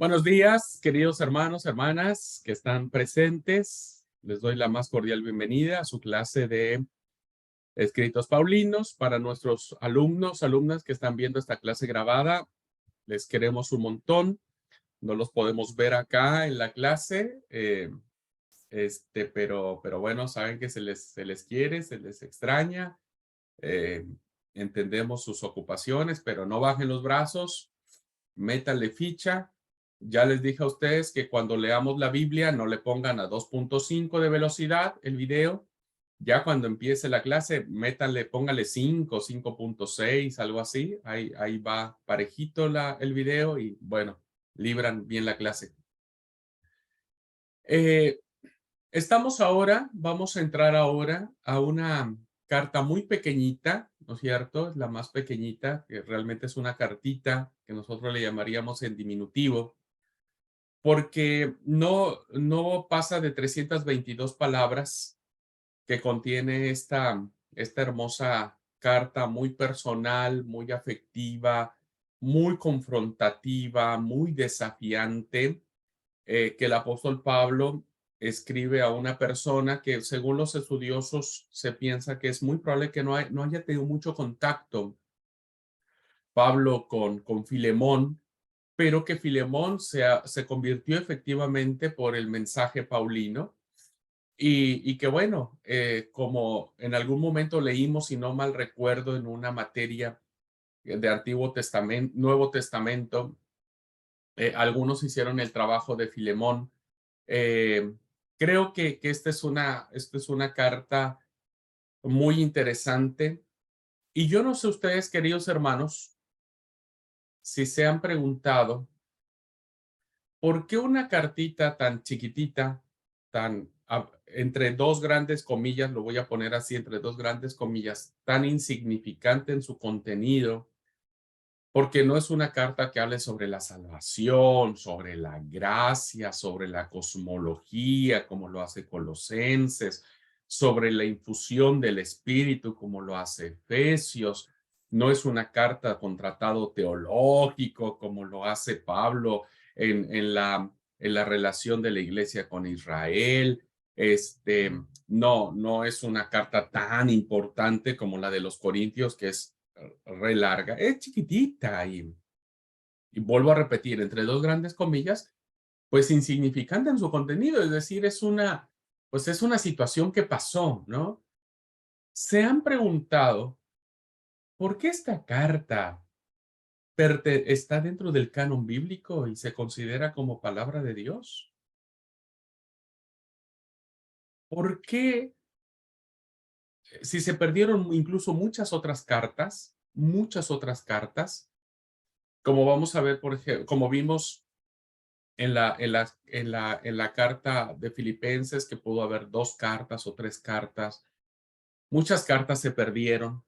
Buenos días, queridos hermanos, hermanas que están presentes. Les doy la más cordial bienvenida a su clase de Escritos Paulinos. Para nuestros alumnos, alumnas que están viendo esta clase grabada, les queremos un montón. No los podemos ver acá en la clase, pero bueno, saben que se les quiere, se les extraña. eh, Entendemos sus ocupaciones, pero no bajen los brazos, métanle ficha. Ya les dije a ustedes que cuando leamos la Biblia no le pongan a 2.5 de velocidad el video. Ya cuando empiece la clase, métanle, póngale 5, 5.6, algo así. Ahí va parejito el video y bueno, libran bien la clase. Eh, Vamos a entrar ahora a una carta muy pequeñita, ¿no es cierto? Es la más pequeñita, que realmente es una cartita que nosotros le llamaríamos en diminutivo, porque no pasa de 322 palabras que contiene esta hermosa carta muy personal, muy afectiva, muy confrontativa, muy desafiante, que el apóstol Pablo escribe a una persona que según los estudiosos se piensa que es muy probable que no haya tenido mucho contacto Pablo con Filemón, pero que Filemón se convirtió efectivamente por el mensaje paulino y que bueno, como en algún momento leímos, si no mal recuerdo, en una materia de Antiguo Testamento, Nuevo Testamento, algunos hicieron el trabajo de Filemón. Eh, Creo que esta es una carta muy interesante y yo no sé ustedes, queridos hermanos, si se han preguntado ¿por qué una cartita tan chiquitita, entre dos grandes comillas, lo voy a poner así, entre dos grandes comillas, tan insignificante en su contenido? Porque no es una carta que hable sobre la salvación, sobre la gracia, sobre la cosmología, como lo hace Colosenses, sobre la infusión del Espíritu, como lo hace Efesios. No es una carta con tratado teológico, como lo hace Pablo en la relación de la iglesia con Israel. No es una carta tan importante como la de los Corintios, que es re larga, es chiquitita y vuelvo a repetir, entre dos grandes comillas, pues insignificante en su contenido, es decir, pues es una situación que pasó, ¿no? ¿Se han preguntado por qué esta carta está dentro del canon bíblico y se considera como palabra de Dios? ¿Por qué, si se perdieron incluso muchas otras cartas, como vamos a ver, por ejemplo, como vimos en la carta de Filipenses, que pudo haber dos cartas o tres cartas? Muchas cartas se perdieron,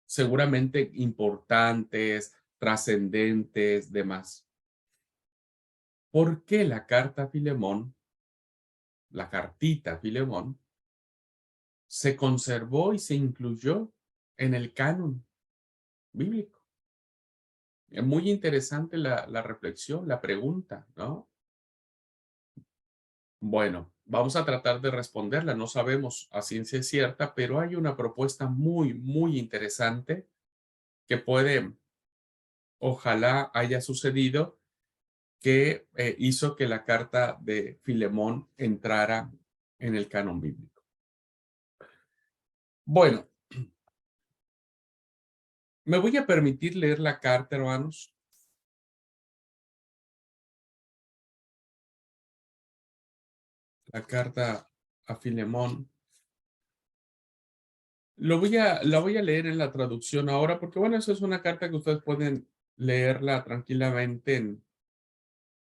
seguramente importantes, trascendentes, demás. ¿Por qué la carta a Filemón, la cartita a Filemón, se conservó y se incluyó en el canon bíblico? Es muy interesante la reflexión, la pregunta, ¿no? Bueno, vamos a tratar de responderla. No sabemos a ciencia cierta, pero hay una propuesta muy, muy interesante que ojalá haya sucedido, que hizo que la carta de Filemón entrara en el canon bíblico. Bueno, me voy a permitir leer la carta, hermanos. La carta a Filemón. La voy a leer en la traducción ahora, porque bueno, eso es una carta que ustedes pueden leerla tranquilamente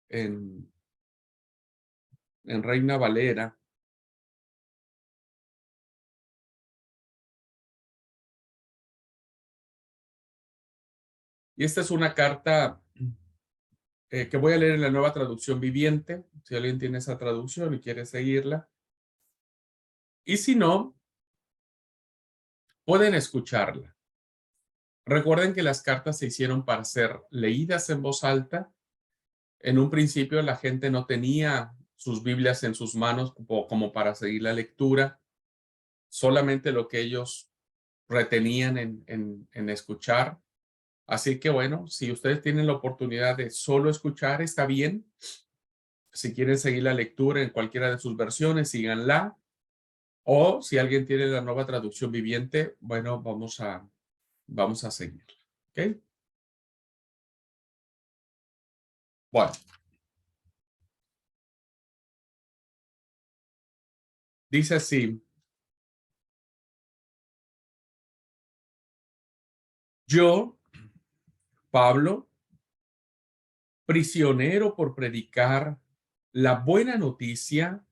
en, en Reina Valera. Y esta es una carta que voy a leer en la Nueva Traducción Viviente, si alguien tiene esa traducción y quiere seguirla. Y si no, pueden escucharla. Recuerden que las cartas se hicieron para ser leídas en voz alta En un principio la gente no tenía sus Biblias en sus manos como para seguir la lectura, solamente lo que ellos retenían en escuchar. Así que bueno, si ustedes tienen la oportunidad de solo escuchar, está bien. Si quieren seguir la lectura en cualquiera de sus versiones, síganla. O si alguien tiene la nueva traducción viviente, bueno, vamos a seguir. ¿Ok? Bueno, dice así, yo, Pablo, prisionero por predicar la buena noticia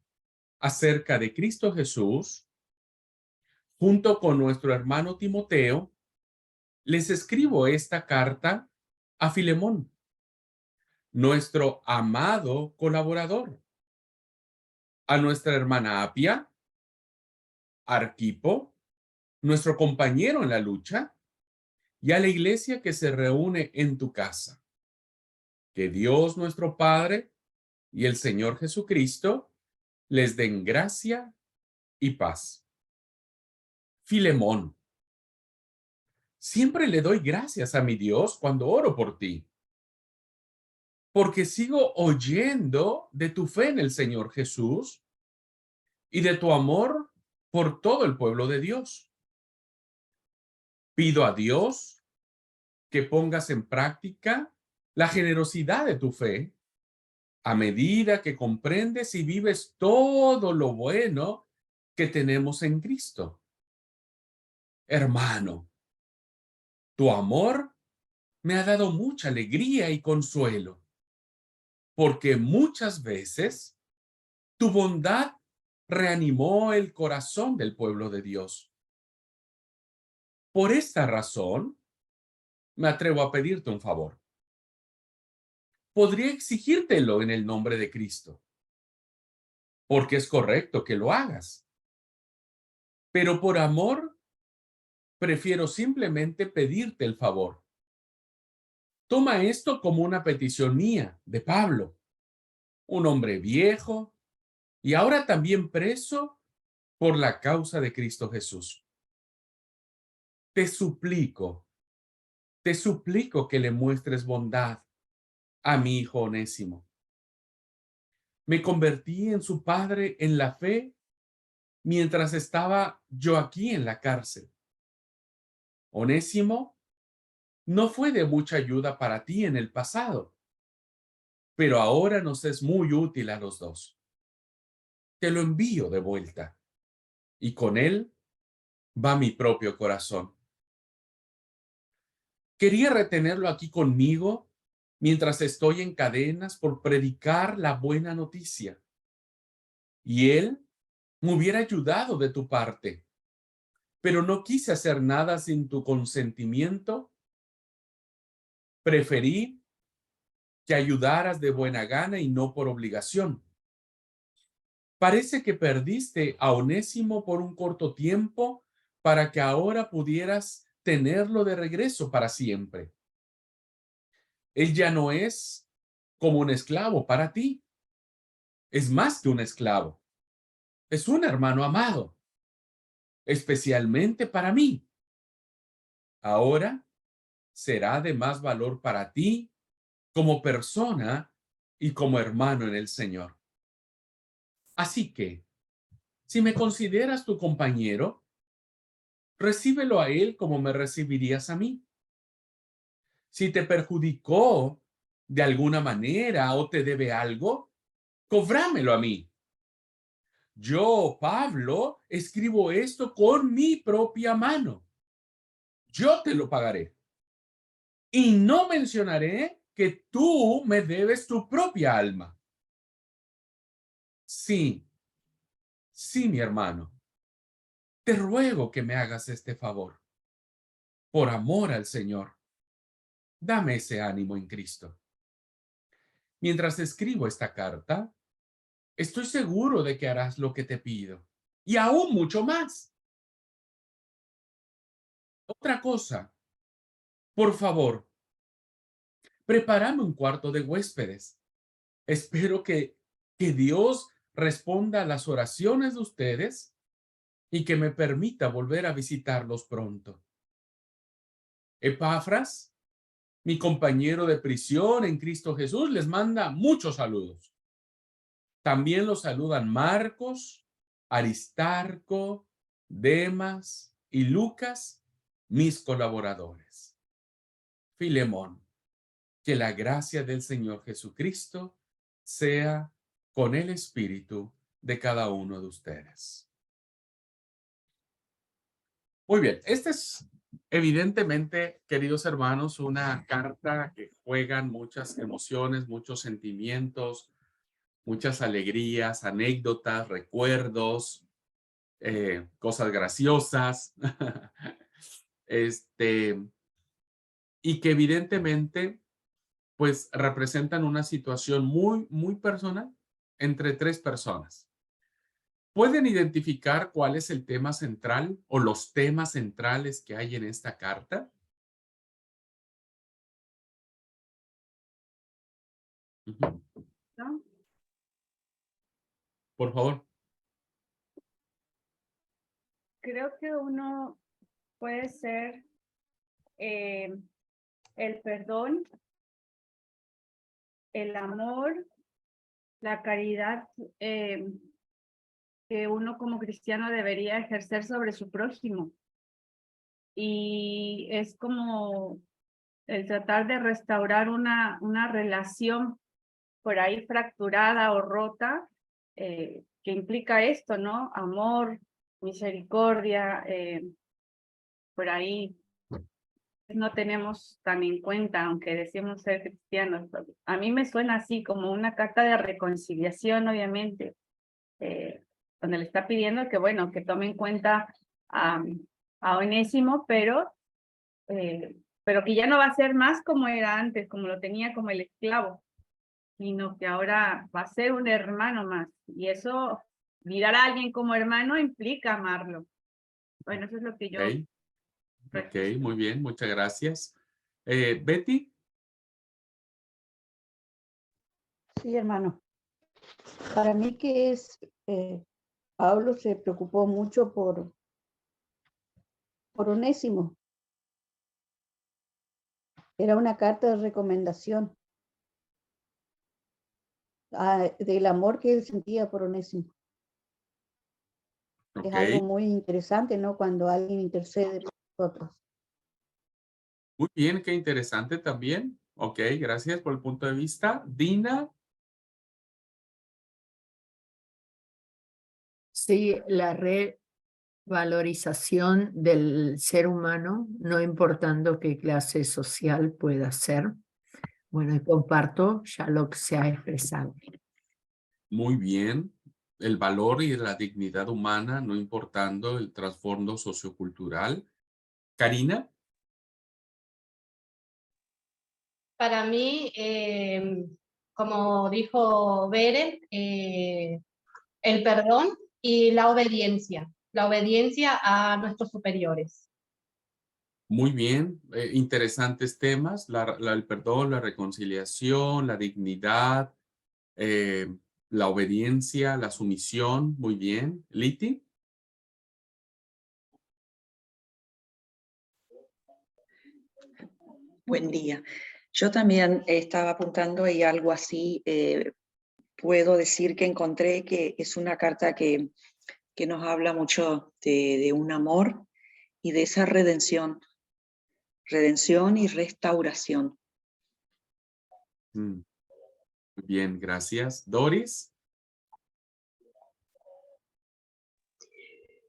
acerca de Cristo Jesús, junto con nuestro hermano Timoteo, les escribo esta carta a Filemón, nuestro amado colaborador, a nuestra hermana Apia, Arquipo, nuestro compañero en la lucha, y a la iglesia que se reúne en tu casa. Que Dios nuestro Padre y el Señor Jesucristo les den gracia y paz. Filemón, siempre le doy gracias a mi Dios cuando oro por ti, porque sigo oyendo de tu fe en el Señor Jesús y de tu amor por todo el pueblo de Dios. Pido a Dios que pongas en práctica la generosidad de tu fe a medida que comprendes y vives todo lo bueno que tenemos en Cristo. Hermano, tu amor me ha dado mucha alegría y consuelo, porque muchas veces tu bondad reanimó el corazón del pueblo de Dios. Por esta razón, me atrevo a pedirte un favor. Podría exigírtelo en el nombre de Cristo, porque es correcto que lo hagas. Pero por amor, prefiero simplemente pedirte el favor. Toma esto como una petición mía, de Pablo, un hombre viejo y ahora también preso por la causa de Cristo Jesús. Te suplico, te suplico que le muestres bondad a mi hijo Onésimo. Me convertí en su padre en la fe mientras estaba yo aquí en la cárcel. Onésimo no fue de mucha ayuda para ti en el pasado, pero ahora nos es muy útil a los dos. Te lo envío de vuelta y con él va mi propio corazón. Quería retenerlo aquí conmigo mientras estoy en cadenas por predicar la buena noticia. Y él me hubiera ayudado de tu parte, pero no quise hacer nada sin tu consentimiento. Preferí que ayudaras de buena gana y no por obligación. Parece que perdiste a Onésimo por un corto tiempo para que ahora pudieras tenerlo de regreso para siempre. Él ya no es como un esclavo para ti, es más que un esclavo, es un hermano amado, especialmente para mí. Ahora será de más valor para ti como persona y como hermano en el Señor. Así que, si me consideras tu compañero, recíbelo a él como me recibirías a mí. Si te perjudicó de alguna manera o te debe algo, cobrámelo a mí. Yo, Pablo, escribo esto con mi propia mano. Yo te lo pagaré. Y no mencionaré que tú me debes tu propia alma. Sí, sí, mi hermano. Te ruego que me hagas este favor. Por amor al Señor, dame ese ánimo en Cristo. Mientras escribo esta carta, estoy seguro de que harás lo que te pido. Y aún mucho más. Otra cosa, por favor, prepárame un cuarto de huéspedes Espero que Dios responda a las oraciones de ustedes y que me permita volver a visitarlos pronto. Epafras, mi compañero de prisión en Cristo Jesús, les manda muchos saludos. También los saludan Marcos, Aristarco, Demas y Lucas, mis colaboradores. Filemón, que la gracia del Señor Jesucristo sea con el espíritu de cada uno de ustedes. Muy bien, esta es evidentemente, queridos hermanos, una carta que juegan muchas emociones, muchos sentimientos, muchas alegrías, anécdotas, recuerdos, cosas graciosas, este, y que evidentemente, pues representan una situación muy, muy personal entre tres personas. ¿Pueden identificar cuál es el tema central o los temas centrales que hay en esta carta? Ujú. ¿No? Por favor. Creo que uno puede ser el perdón, el amor, la caridad que uno como cristiano debería ejercer sobre su prójimo. Y es como el tratar de restaurar una relación por ahí fracturada o rota, que implica esto, ¿no? Amor, misericordia, por ahí no tenemos tan en cuenta, aunque decimos ser cristianos. A mí me suena así, como una carta de reconciliación, obviamente, donde le está pidiendo que, bueno, que tome en cuenta a Onésimo, pero que ya no va a ser más como era antes, como lo tenía como el esclavo, sino que ahora va a ser un hermano más. Y eso, mirar a alguien como hermano implica amarlo. Bueno, eso es lo que yo Ok, ok, registro. muy bien, muchas gracias. Betty, Sí, hermano. Para mí que Pablo se preocupó mucho por Onésimo. Era una carta de recomendación del amor que él sentía por Onésimo. Es ok, algo muy interesante, ¿no? Cuando alguien intercede por nosotros. muy bien, qué interesante también. Ok, gracias por el punto de vista. Dina, Sí, la revalorización del ser humano, no importando qué clase social pueda ser. Bueno, y comparto ya lo que se ha expresado. muy bien. El valor y la dignidad humana, no importando el trasfondo sociocultural. Karina, Para mí, como dijo Beren, el perdón y la obediencia a nuestros superiores. muy bien. Interesantes temas. El perdón, la reconciliación, la dignidad, eh, la obediencia, la sumisión. Muy bien. Liti. Buen día. Yo también estaba apuntando y algo así, puedo decir que encontré que es una carta que nos habla mucho de un amor y de esa redención y restauración. Muy bien, gracias. Doris.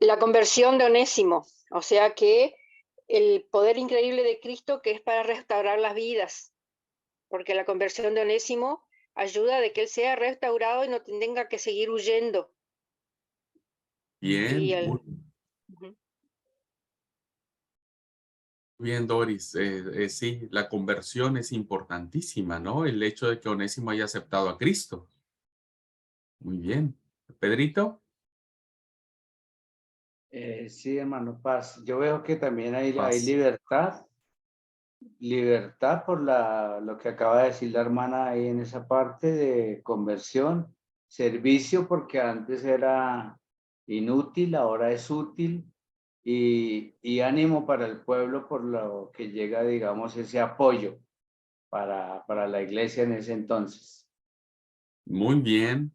La conversión de Onésimo, o sea que el poder increíble de Cristo que es para restaurar las vidas, porque la conversión de Onésimo ayuda de que él sea restaurado y no tenga que seguir huyendo. Y Bien, muy Ujú. bien, Doris. Sí, la conversión es importantísima, ¿no? El hecho de que Onésimo haya aceptado a Cristo. Muy bien. Pedrito. Sí, hermano, paz. Yo veo que también hay Paz. libertad libertad por lo que acaba de decir la hermana ahí en esa parte de conversión, servicio porque antes era inútil, ahora es útil, y ánimo para el pueblo por lo que llega, digamos, ese apoyo para la iglesia en ese entonces. Muy bien.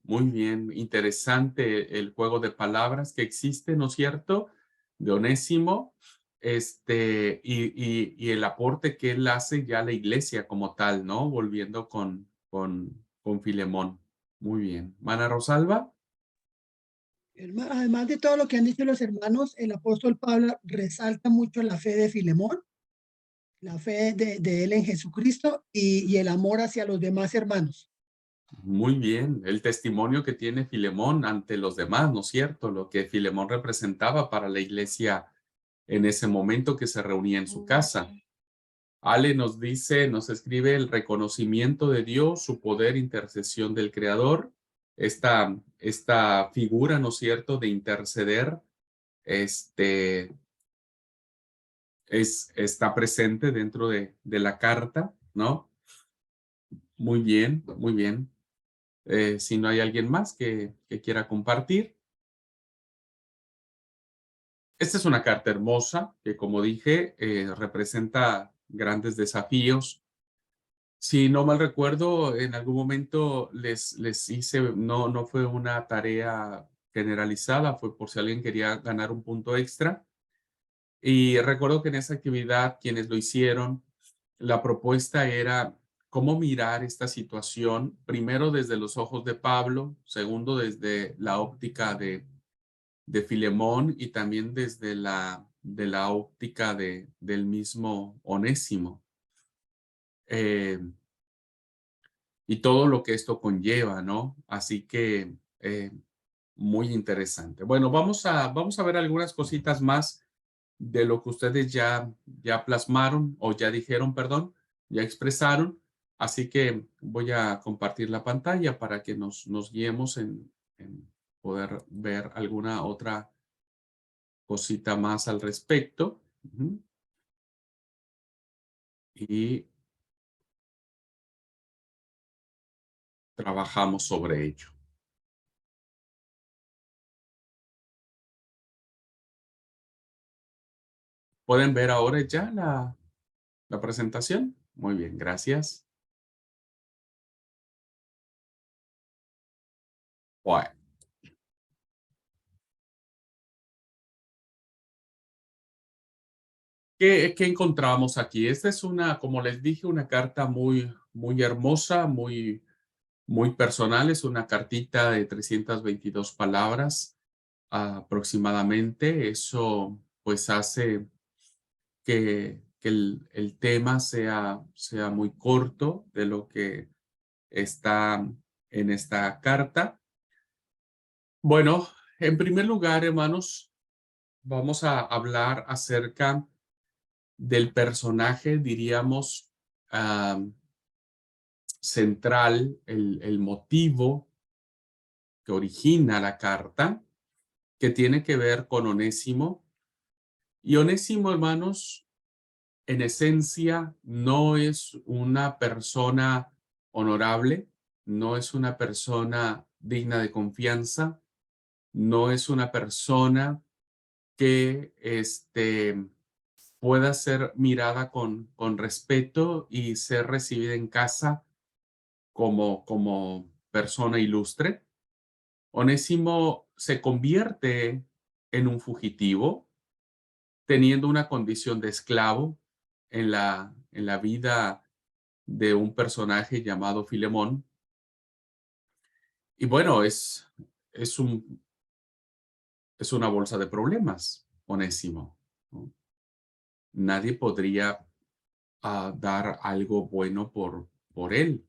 Interesante el juego de palabras que existe, ¿no es cierto? De Onésimo, y el aporte que él hace ya a la iglesia como tal, ¿no? Volviendo con Filemón. Muy bien. Mana Rosalba. Además de todo lo que han dicho los hermanos, el apóstol Pablo resalta mucho la fe de Filemón, la fe de él en Jesucristo y el amor hacia los demás hermanos. Muy bien, el testimonio que tiene Filemón ante los demás, ¿no es cierto? Lo que Filemón representaba para la iglesia en ese momento que se reunía en su casa. Ale nos dice, nos escribe el reconocimiento de Dios, su poder, intercesión del Creador, esta figura, ¿no es cierto?, de interceder, está presente dentro de la carta, ¿no? Muy bien, muy bien. Si no hay alguien más que quiera compartir. Esta es una carta hermosa que, como dije, representa grandes desafíos. Si no mal recuerdo, en algún momento les hice, no fue una tarea generalizada, fue por si alguien quería ganar un punto extra. Y recuerdo que en esa actividad, quienes lo hicieron, la propuesta era cómo mirar esta situación, primero desde los ojos de Pablo, segundo desde la óptica de Filemón y también desde de la óptica del mismo Onésimo. Y todo lo que esto conlleva, ¿no? Así que muy interesante. Bueno, vamos a ver algunas cositas más de lo que ustedes ya plasmaron o ya dijeron, perdón, ya expresaron. Así que voy a compartir la pantalla para que nos guiemos en poder ver alguna otra cosita más al respecto. Y trabajamos sobre ello. ¿Pueden ver ahora ya la presentación? Muy bien, gracias. Bueno. ¿Qué encontramos aquí? Esta es como les dije, una carta muy hermosa, muy personal. Es una cartita de 322 palabras aproximadamente. Eso pues hace que el tema sea muy corto de lo que está en esta carta. Bueno, en primer lugar, hermanos, vamos a hablar acerca del personaje, diríamos, central, el motivo que origina la carta, que tiene que ver con Onésimo. Y Onésimo, hermanos, en esencia, no es una persona honorable, no es una persona digna de confianza, no es una persona que pueda ser mirada con respeto y ser recibida en casa como persona ilustre. Onésimo se convierte en un fugitivo, teniendo una condición de esclavo en la vida de un personaje llamado Filemón. Y bueno, es una bolsa de problemas, Onésimo, ¿no? Nadie podría dar algo bueno por él.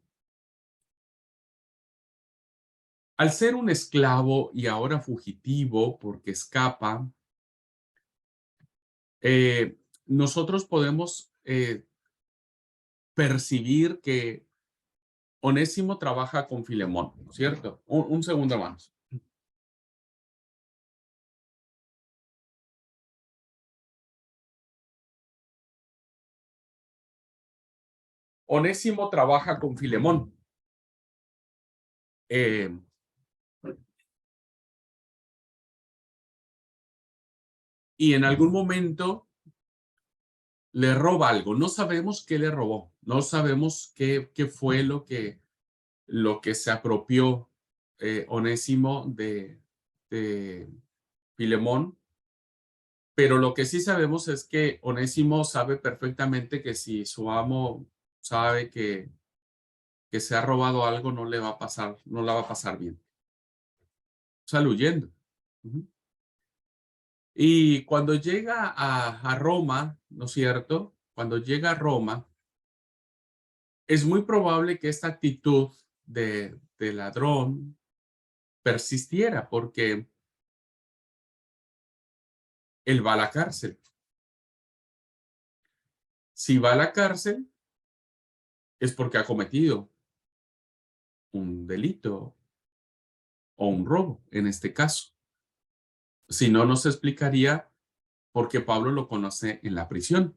Al ser un esclavo y ahora fugitivo porque escapa, nosotros podemos percibir que Onésimo trabaja con Filemón, ¿no es cierto? Un segundo más. Onésimo trabaja con Filemón. Y en algún momento le roba algo. No sabemos qué le robó. No sabemos qué fue lo que se apropió Onésimo de Filemón. Pero lo que sí sabemos es que Onésimo sabe perfectamente que si su amo sabe que se ha robado algo, no le va a pasar, no la va a pasar bien. Sale huyendo. Y cuando llega a Roma, ¿no es cierto? Cuando llega a Roma, es muy probable que esta actitud de ladrón persistiera, porque él va a la cárcel. Si va a la cárcel, es porque ha cometido un delito o un robo, en este caso. Si no, nos explicaría por qué Pablo lo conoce en la prisión.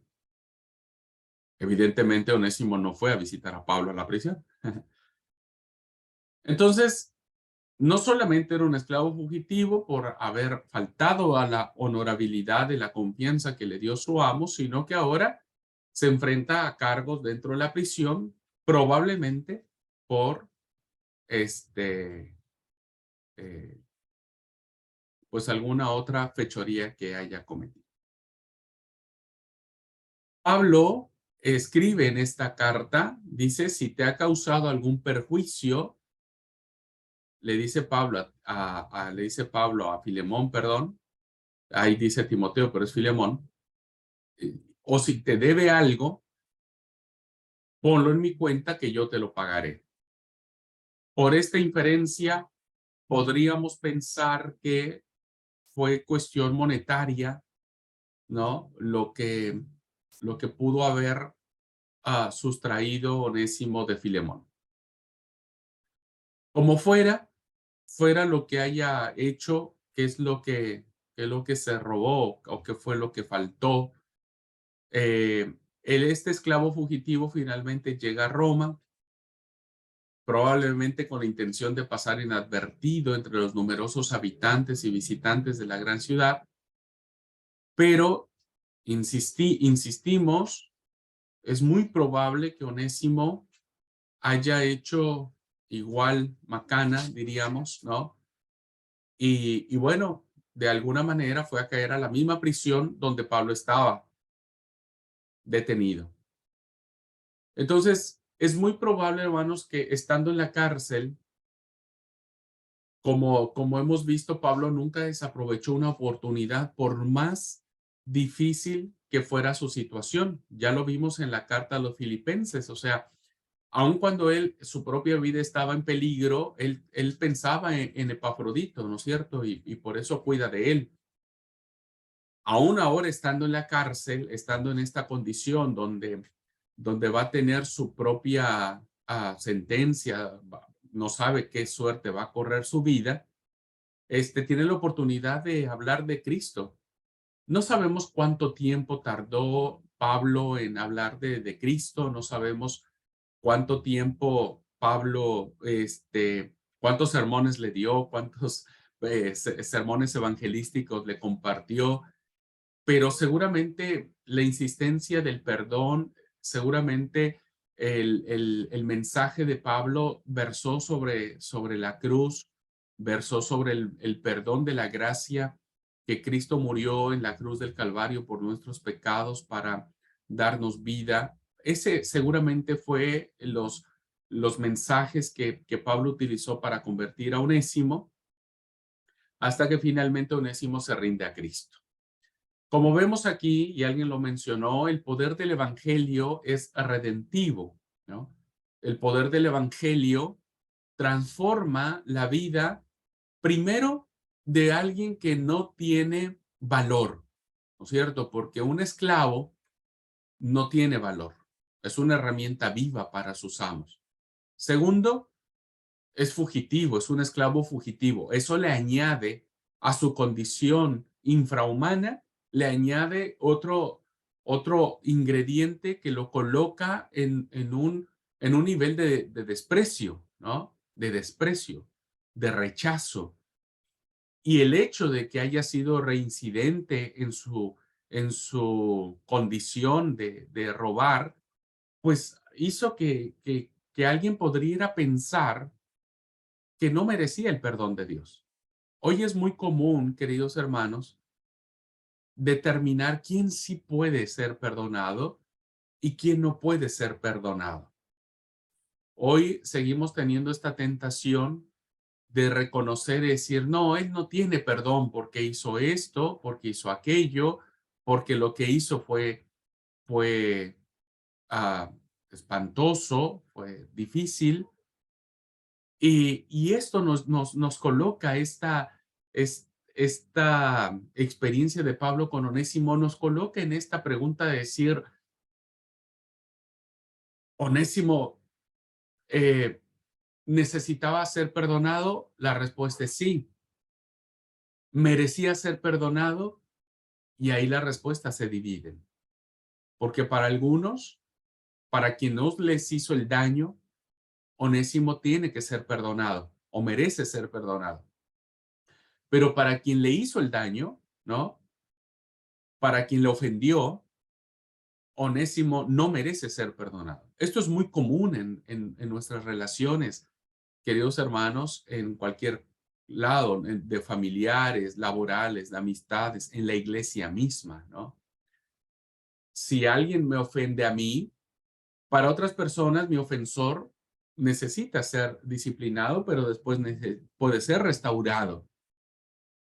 Evidentemente, Onésimo no fue a visitar a Pablo a la prisión. Entonces, no solamente era un esclavo fugitivo por haber faltado a la honorabilidad de la confianza que le dio su amo, sino que ahora se enfrenta a cargos dentro de la prisión, probablemente por pues alguna otra fechoría que haya cometido. Pablo escribe en esta carta, dice, si te ha causado algún perjuicio, le dice Pablo a Filemón, perdón, ahí dice Timoteo, pero es Filemón, o si te debe algo, ponlo en mi cuenta que yo te lo pagaré. Por esta inferencia, podríamos pensar que fue cuestión monetaria, ¿no? Lo que pudo haber sustraído Onésimo de Filemón. Como fuera lo que haya hecho, qué es lo que se robó o qué fue lo que faltó. Este esclavo fugitivo finalmente llega a Roma, probablemente con la intención de pasar inadvertido entre los numerosos habitantes y visitantes de la gran ciudad, pero insistimos, es muy probable que Onésimo haya hecho igual macana, diríamos, ¿no? Y bueno, de alguna manera fue a caer a la misma prisión donde Pablo estaba detenido. Entonces, es muy probable, hermanos, que estando en la cárcel, como hemos visto, Pablo nunca desaprovechó una oportunidad, por más difícil que fuera su situación. Ya lo vimos en la carta a los Filipenses, o sea, aun cuando su propia vida estaba en peligro, él pensaba en Epafrodito, ¿no es cierto? Y por eso cuida de él. Aún ahora estando en la cárcel, estando en esta condición donde va a tener su propia sentencia, no sabe qué suerte va a correr su vida, tiene la oportunidad de hablar de Cristo. No sabemos cuánto tiempo tardó Pablo en hablar de Cristo, no sabemos cuánto tiempo Pablo, cuántos sermones le dio, cuántos sermones evangelísticos le compartió, pero seguramente la insistencia del perdón, seguramente el mensaje de Pablo versó sobre la cruz, versó sobre el perdón de la gracia, que Cristo murió en la cruz del Calvario por nuestros pecados para darnos vida. Ese seguramente fue los mensajes que Pablo utilizó para convertir a Onésimo, hasta que finalmente Onésimo se rinde a Cristo. Como vemos aquí, y alguien lo mencionó, el poder del evangelio es redentivo, ¿no? El poder del evangelio transforma la vida, primero, de alguien que no tiene valor, ¿no es cierto? Porque un esclavo no tiene valor. Es una herramienta viva para sus amos. Segundo, es fugitivo, es un esclavo fugitivo. Eso le añade a su condición infrahumana, le añade otro ingrediente que lo coloca en un nivel de desprecio, ¿no? De desprecio, de rechazo. Y el hecho de que haya sido reincidente en su condición de robar, pues hizo que alguien pudiera pensar que no merecía el perdón de Dios. Hoy es muy común, queridos hermanos, determinar quién sí puede ser perdonado y quién no puede ser perdonado. Hoy seguimos teniendo esta tentación de reconocer y decir, no, él no tiene perdón porque hizo esto, porque hizo aquello, porque lo que hizo fue espantoso, fue difícil. Y esto nos coloca esta experiencia de Pablo con Onésimo, nos coloca en esta pregunta de decir, Onésimo, ¿necesitaba ser perdonado? La respuesta es sí. ¿Merecía ser perdonado? Y ahí las respuestas se dividen. Porque para algunos, para quien no les hizo el daño, Onésimo tiene que ser perdonado o merece ser perdonado. Pero para quien le hizo el daño, ¿no? Para quien le ofendió, Onésimo no merece ser perdonado. Esto es muy común en nuestras relaciones, queridos hermanos, en cualquier lado, de familiares, laborales, de amistades, en la iglesia misma, ¿no? Si alguien me ofende a mí, para otras personas mi ofensor necesita ser disciplinado, pero después puede ser restaurado.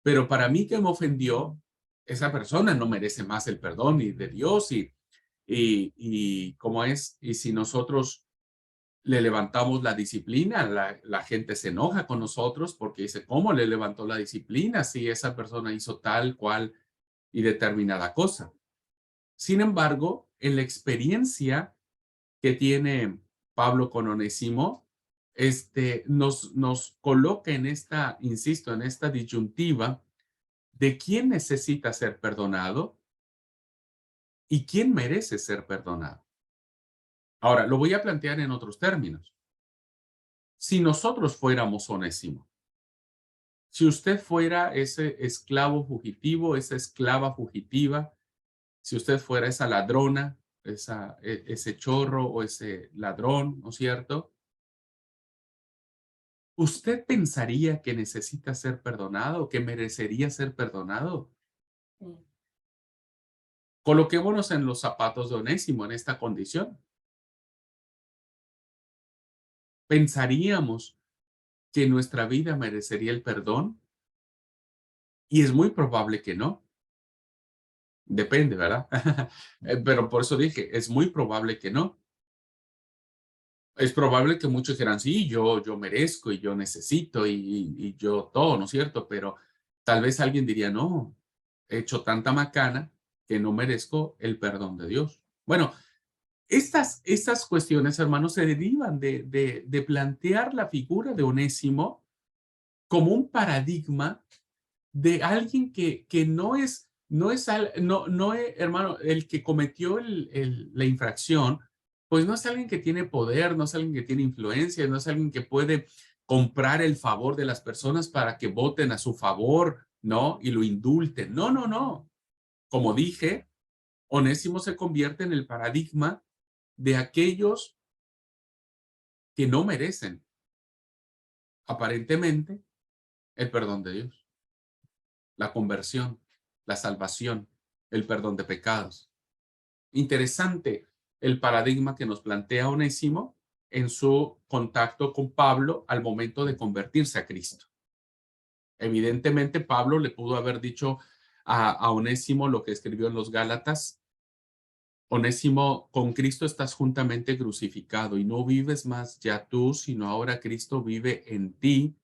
Pero para mí que me ofendió, esa persona no merece más el perdón ni de Dios y cómo es, y si nosotros le levantamos la disciplina, la gente se enoja con nosotros porque dice, ¿cómo le levantó la disciplina si esa persona hizo tal, cual y determinada cosa? Sin embargo, en la experiencia que tiene Pablo con Onésimo, nos coloca en esta, insisto, en esta disyuntiva de quién necesita ser perdonado y quién merece ser perdonado. Ahora, lo voy a plantear en otros términos. Si nosotros fuéramos Onésimo, si usted fuera ese esclavo fugitivo, esa esclava fugitiva, si usted fuera esa ladrona, ese chorro o ese ladrón, ¿no es cierto? ¿Usted pensaría que necesita ser perdonado, que merecería ser perdonado? Coloquémonos en los zapatos de Onésimo en esta condición. ¿Pensaríamos que nuestra vida merecería el perdón? Y es muy probable que no. Depende, ¿verdad? Pero por eso dije, es muy probable que no. Es probable que muchos dirán, sí, yo merezco y yo necesito y yo todo, ¿no es cierto? Pero tal vez alguien diría, no, he hecho tanta macana que no merezco el perdón de Dios. Bueno, estas cuestiones, hermanos, se derivan de plantear la figura de Onésimo como un paradigma de alguien que hermano, el que cometió la infracción, pues no es alguien que tiene poder, no es alguien que tiene influencia, no es alguien que puede comprar el favor de las personas para que voten a su favor, ¿no? Y lo indulten. No, no, no. Como dije, Onésimo se convierte en el paradigma de aquellos que no merecen, aparentemente, el perdón de Dios, la conversión, la salvación, el perdón de pecados. Interesante el paradigma que nos plantea Onésimo en su contacto con Pablo al momento de convertirse a Cristo. Evidentemente, Pablo le pudo haber dicho a Onésimo lo que escribió en los Gálatas: Onésimo, con Cristo estás juntamente crucificado y no vives más ya tú, sino ahora Cristo vive en ti,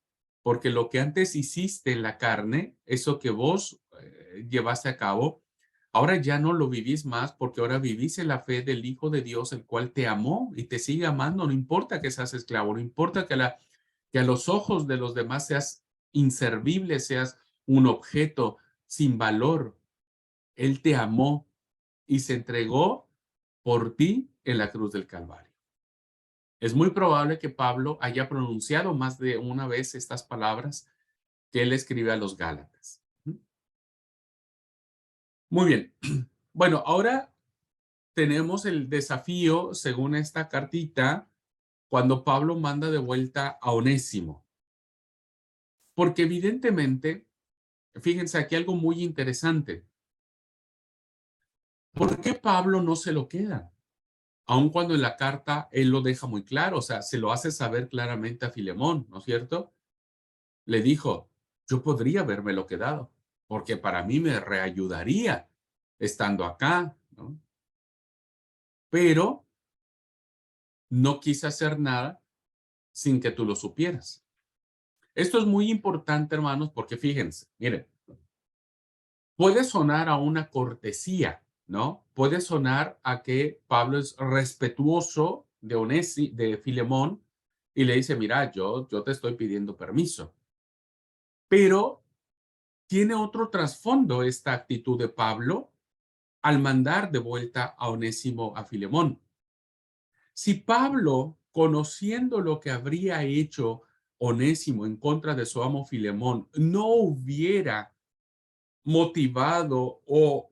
porque lo que antes hiciste en la carne, eso que vos llevaste a cabo, ahora ya no lo vivís más, porque ahora vivís en la fe del Hijo de Dios, el cual te amó y te sigue amando. No importa que seas esclavo, no importa que a los ojos de los demás seas inservible, seas un objeto sin valor. Él te amó y se entregó por ti en la cruz del Calvario. Es muy probable que Pablo haya pronunciado más de una vez estas palabras que él escribe a los Gálatas. Muy bien. Bueno, ahora tenemos el desafío, según esta cartita, cuando Pablo manda de vuelta a Onésimo. Porque evidentemente, fíjense aquí algo muy interesante. ¿Por qué Pablo no se lo queda? Aun cuando en la carta él lo deja muy claro, o sea, se lo hace saber claramente a Filemón, ¿no es cierto? Le dijo, yo podría habérmelo quedado, porque para mí me reayudaría estando acá, ¿no? Pero no quise hacer nada sin que tú lo supieras. Esto es muy importante, hermanos, porque fíjense, miren, puede sonar a una cortesía, ¿no? Puede sonar a que Pablo es respetuoso de Filemón y le dice, mira, yo te estoy pidiendo permiso. Pero tiene otro trasfondo esta actitud de Pablo al mandar de vuelta a Onésimo a Filemón. Si Pablo, conociendo lo que habría hecho Onésimo en contra de su amo Filemón, no hubiera motivado o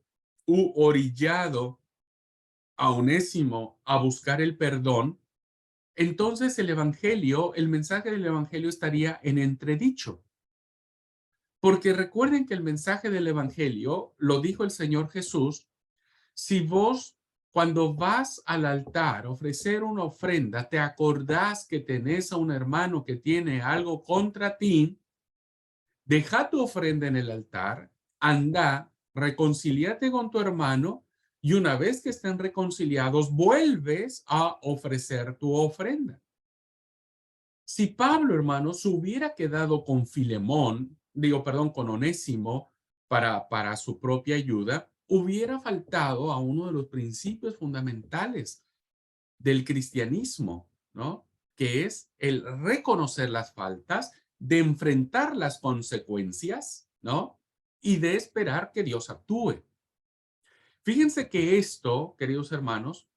orillado a Onésimo a buscar el perdón, entonces el mensaje del evangelio estaría en entredicho. Porque recuerden que el mensaje del evangelio, lo dijo el Señor Jesús, si vos cuando vas al altar a ofrecer una ofrenda, te acordás que tenés a un hermano que tiene algo contra ti, deja tu ofrenda en el altar, anda, reconcíliate con tu hermano y una vez que estén reconciliados, vuelves a ofrecer tu ofrenda. Si Pablo, hermano, se hubiera quedado con con Onésimo para su propia ayuda, hubiera faltado a uno de los principios fundamentales del cristianismo, ¿no? Que es el reconocer las faltas, de enfrentar las consecuencias, ¿no? Y de esperar que Dios actúe. Fíjense que esto, queridos hermanos,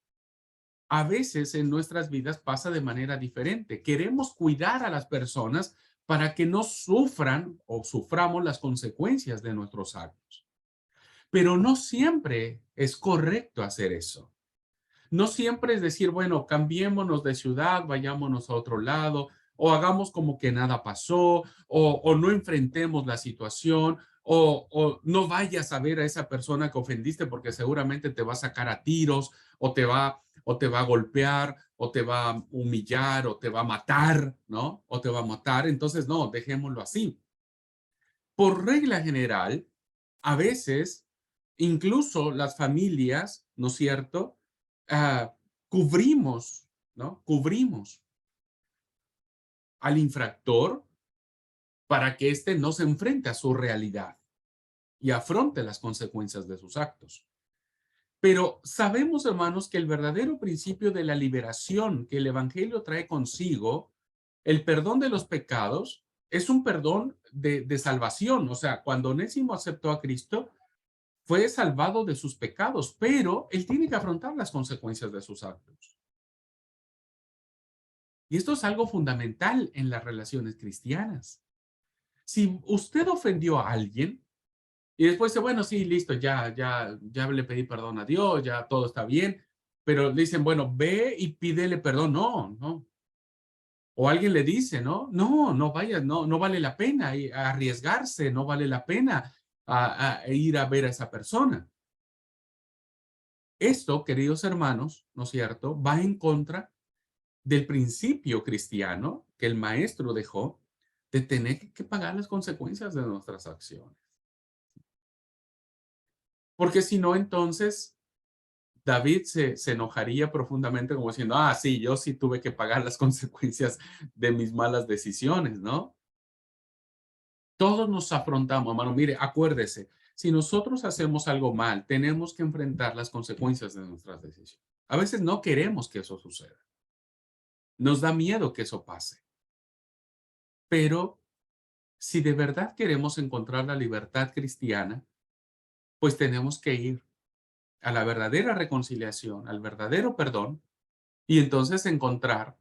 a veces en nuestras vidas pasa de manera diferente. Queremos cuidar a las personas para que no sufran o suframos las consecuencias de nuestros actos. Pero no siempre es correcto hacer eso. No siempre es decir, bueno, cambiémonos de ciudad, vayámonos a otro lado, o hagamos como que nada pasó, o no enfrentemos la situación, o no vayas a ver a esa persona que ofendiste porque seguramente te va a sacar a tiros, o te va a golpear, o te va a humillar, o te va a matar, ¿no? O te va a matar. Entonces, no, dejémoslo así. Por regla general, a veces, incluso las familias, ¿no es cierto? Cubrimos, ¿no? Cubrimos al infractor para que éste no se enfrente a su realidad y afronte las consecuencias de sus actos. Pero sabemos, hermanos, que el verdadero principio de la liberación que el Evangelio trae consigo, el perdón de los pecados, es un perdón de salvación. O sea, cuando Onésimo aceptó a Cristo, fue salvado de sus pecados, pero él tiene que afrontar las consecuencias de sus actos. Y esto es algo fundamental en las relaciones cristianas. Si usted ofendió a alguien y después dice, bueno, sí, listo, ya le pedí perdón a Dios, ya todo está bien, pero le dicen, bueno, ve y pídele perdón. No, no. O alguien le dice, no vayas, no vale la pena arriesgarse, no vale la pena a ir a ver a esa persona. Esto, queridos hermanos, ¿no es cierto?, va en contra del principio cristiano que el maestro dejó de tener que pagar las consecuencias de nuestras acciones. Porque si no, entonces David se enojaría profundamente como diciendo, sí, yo sí tuve que pagar las consecuencias de mis malas decisiones, ¿no? Todos nos afrontamos, hermano. Mire, acuérdese, si nosotros hacemos algo mal, tenemos que enfrentar las consecuencias de nuestras decisiones. A veces no queremos que eso suceda. Nos da miedo que eso pase. Pero si de verdad queremos encontrar la libertad cristiana, pues tenemos que ir a la verdadera reconciliación, al verdadero perdón, y entonces encontrar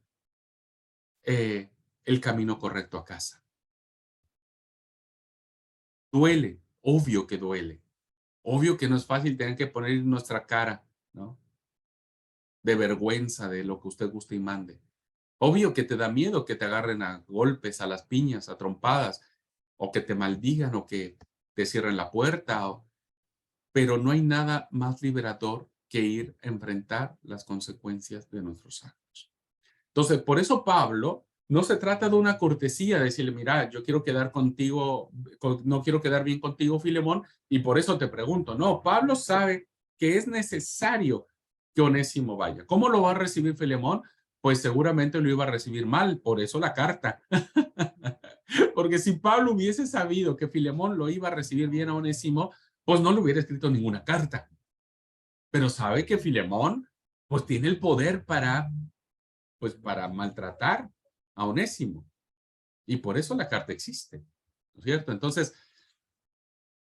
el camino correcto a casa. Duele, obvio que duele. Obvio que no es fácil tener que poner nuestra cara, ¿no? De vergüenza de lo que usted guste y mande. Obvio que te da miedo que te agarren a golpes, a las piñas, a trompadas, o que te maldigan, o que te cierren la puerta, pero no hay nada más liberador que ir a enfrentar las consecuencias de nuestros actos. Entonces, por eso Pablo, no se trata de una cortesía, de decirle, mira, yo quiero quedar contigo, no quiero quedar bien contigo, Filemón, y por eso te pregunto. No, Pablo sabe que es necesario que Onésimo vaya. ¿Cómo lo va a recibir Filemón? Pues seguramente lo iba a recibir mal, por eso la carta. Porque si Pablo hubiese sabido que Filemón lo iba a recibir bien a Onésimo, pues no le hubiera escrito ninguna carta. Pero sabe que Filemón, pues tiene el poder para maltratar a Onésimo. Y por eso la carta existe, ¿no es cierto? Entonces,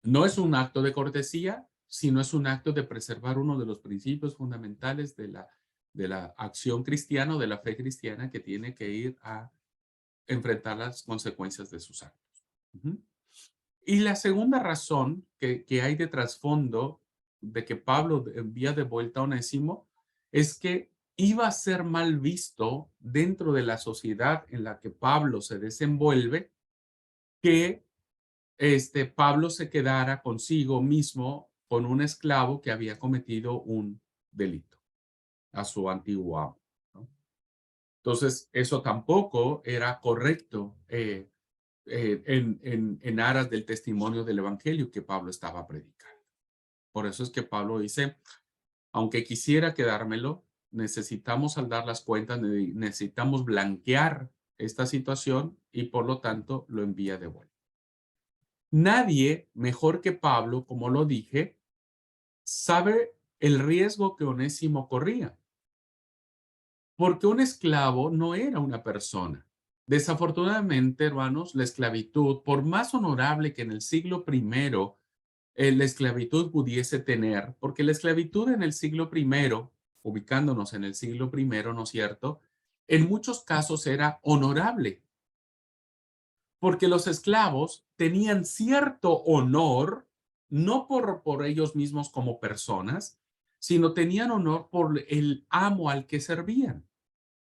no es un acto de cortesía, sino es un acto de preservar uno de los principios fundamentales de la acción cristiana o de la fe cristiana, que tiene que ir a enfrentar las consecuencias de sus actos. Y la segunda razón que hay de trasfondo de que Pablo envía de vuelta a Onésimo es que iba a ser mal visto dentro de la sociedad en la que Pablo se desenvuelve, que Pablo se quedara consigo mismo con un esclavo que había cometido un delito a su antiguo amo, ¿no? Entonces, eso tampoco era correcto en aras del testimonio del evangelio que Pablo estaba predicando. Por eso es que Pablo dice, aunque quisiera quedármelo, necesitamos saldar las cuentas, necesitamos blanquear esta situación, y por lo tanto lo envía de vuelta. Nadie mejor que Pablo, como lo dije, sabe el riesgo que Onésimo corría, porque un esclavo no era una persona. Desafortunadamente, hermanos, la esclavitud, por más honorable que en el siglo primero la esclavitud pudiese tener, porque la esclavitud en el siglo primero, ubicándonos en el siglo primero, ¿no es cierto?, en muchos casos era honorable, porque los esclavos tenían cierto honor, no por ellos mismos como personas, sino tenían honor por el amo al que servían,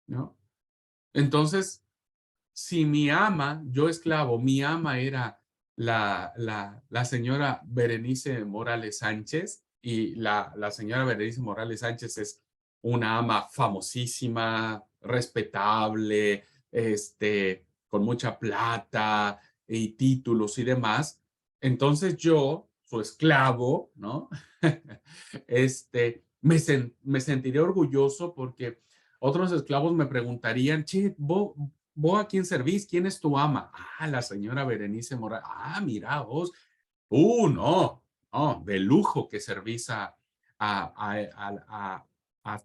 ¿no? Entonces, si mi ama, yo esclavo, mi ama era la señora Berenice Morales Sánchez, y la señora Berenice Morales Sánchez es una ama famosísima, respetable, con mucha plata y títulos y demás. Entonces yo, su esclavo, ¿no? Me sentiría orgulloso, porque otros esclavos me preguntarían, che, ¿vos a quién servís? ¿Quién es tu ama? Ah, la señora Berenice Morales. Ah, mira vos. No, de lujo que servís a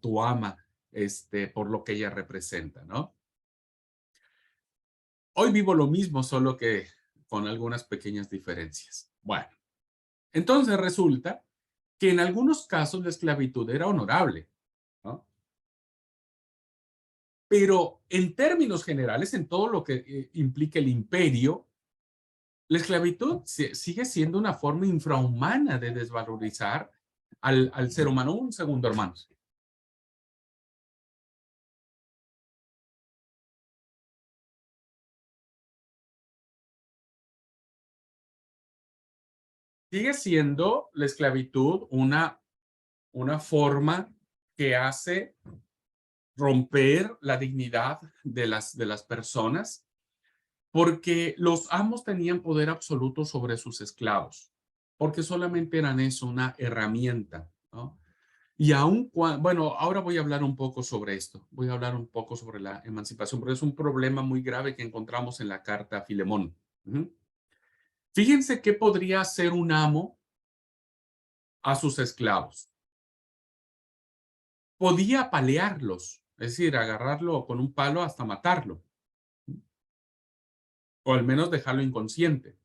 tu ama, por lo que ella representa, ¿no? Hoy vivo lo mismo, solo que con algunas pequeñas diferencias. Bueno, entonces resulta que en algunos casos la esclavitud era honorable, ¿no? Pero en términos generales, en todo lo que implica el imperio, la esclavitud sigue siendo una forma infrahumana de desvalorizar al ser humano. Un segundo, hermanos. Sigue siendo la esclavitud una forma que hace romper la dignidad de las personas, porque los amos tenían poder absoluto sobre sus esclavos, porque solamente eran eso, una herramienta, ¿no? Y aun cuando, bueno, ahora voy a hablar un poco sobre esto, voy a hablar un poco sobre la emancipación, porque es un problema muy grave que encontramos en la carta a Filemón. Fíjense qué podría hacer un amo a sus esclavos. Podía apalearlos, es decir, agarrarlo con un palo hasta matarlo, o al menos dejarlo inconsciente.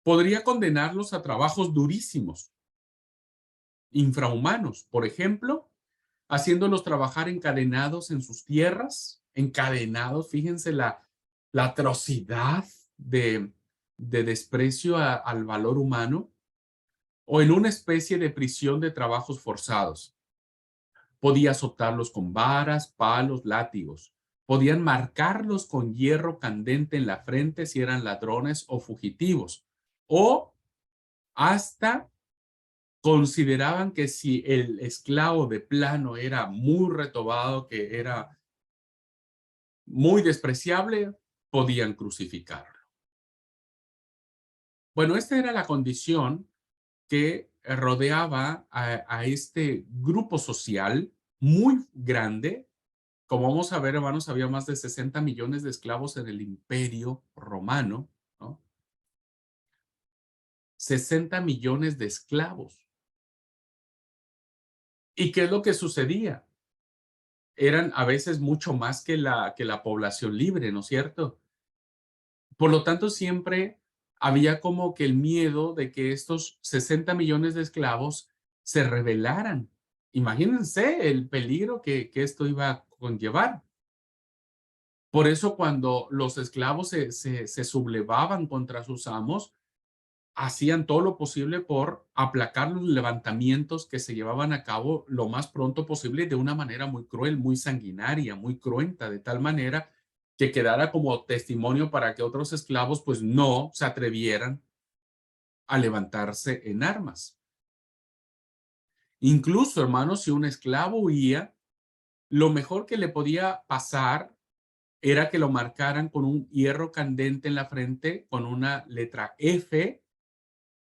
Podría condenarlos a trabajos durísimos, infrahumanos. Por ejemplo, haciéndolos trabajar encadenados en sus tierras, encadenados, fíjense la atrocidad de desprecio al valor humano, o en una especie de prisión de trabajos forzados. Podía azotarlos con varas, palos, látigos. Podían marcarlos con hierro candente en la frente si eran ladrones o fugitivos. O hasta consideraban que si el esclavo de plano era muy retobado, que era muy despreciable, podían crucificarlo. Bueno, esta era la condición que rodeaba a este grupo social muy grande. Como vamos a ver, hermanos, había más de 60 millones de esclavos en el Imperio Romano, ¿no? 60 millones de esclavos. ¿Y qué es lo que sucedía? Eran a veces mucho más que la población libre, ¿no es cierto? Por lo tanto, siempre había como que el miedo de que estos 60 millones de esclavos se rebelaran. Imagínense el peligro que esto iba a conllevar. Por eso cuando los esclavos se sublevaban contra sus amos, hacían todo lo posible por aplacar los levantamientos que se llevaban a cabo lo más pronto posible de una manera muy cruel, muy sanguinaria, muy cruenta, de tal manera que quedara como testimonio para que otros esclavos pues no se atrevieran a levantarse en armas. Incluso, hermanos, si un esclavo huía, lo mejor que le podía pasar era que lo marcaran con un hierro candente en la frente con una letra F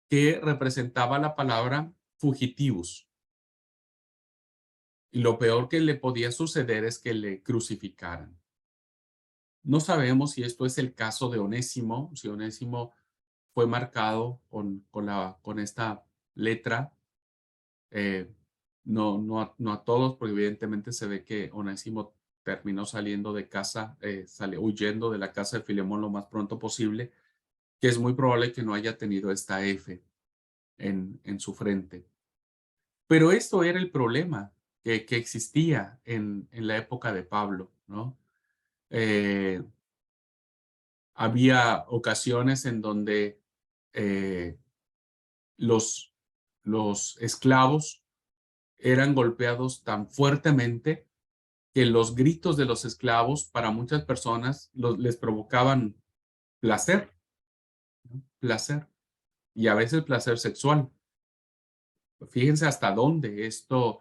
que representaba la palabra fugitivos. Y lo peor que le podía suceder es que le crucificaran. No sabemos si esto es el caso de Onésimo, si Onésimo fue marcado con esta letra. No a todos, porque evidentemente se ve que Onésimo terminó saliendo de casa, salió huyendo de la casa de Filemón lo más pronto posible, que es muy probable que no haya tenido esta F en su frente. Pero esto era el problema que existía en la época de Pablo, ¿no? Había ocasiones en donde eh, los esclavos eran golpeados tan fuertemente que los gritos de los esclavos para muchas personas les provocaban placer, ¿no? Placer, y a veces placer sexual. Fíjense hasta dónde esto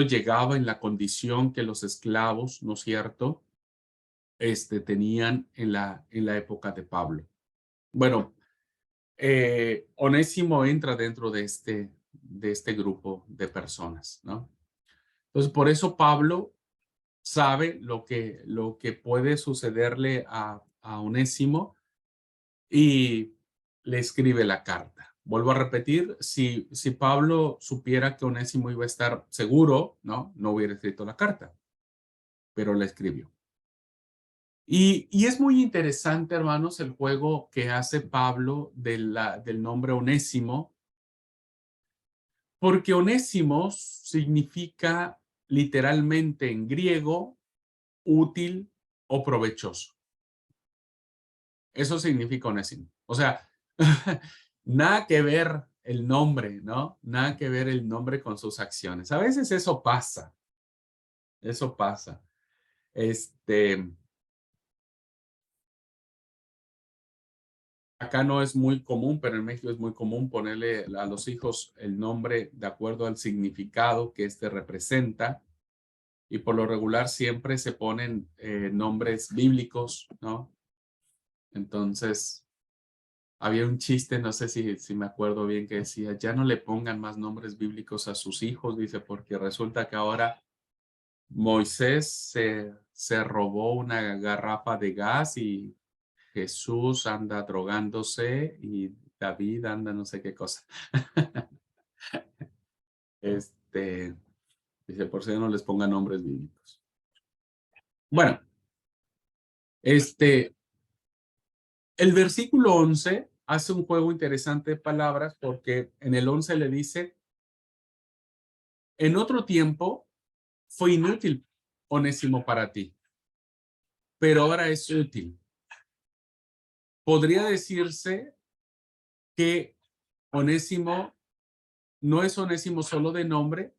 llegaba en la condición que los esclavos, ¿no es cierto?, tenían en la época de Pablo. Bueno, Onésimo entra dentro de este grupo de personas, ¿no? Entonces, por eso Pablo sabe lo que puede sucederle a Onésimo y le escribe la carta. Vuelvo a repetir, si Pablo supiera que Onésimo iba a estar seguro, ¿no? No hubiera escrito la carta, pero la escribió. Y es muy interesante, hermanos, el juego que hace Pablo del nombre Onésimo, porque Onésimo significa literalmente en griego útil o provechoso. Eso significa Onésimo. O sea, nada que ver el nombre, ¿no? Nada que ver el nombre con sus acciones. A veces eso pasa. Eso pasa. Acá no es muy común, pero en México es muy común ponerle a los hijos el nombre de acuerdo al significado que representa. Y por lo regular siempre se ponen nombres bíblicos, ¿no? Entonces, había un chiste, no sé si me acuerdo bien, que decía, ya no le pongan más nombres bíblicos a sus hijos, dice, porque resulta que ahora Moisés se robó una garrafa de gas y Jesús anda drogándose y David anda no sé qué cosa. Dice, por si no les pongan nombres bíblicos. Bueno, el versículo 11 hace un juego interesante de palabras porque en el 11 le dice, en otro tiempo fue inútil Onésimo para ti, pero ahora es útil. Podría decirse que Onésimo no es Onésimo solo de nombre,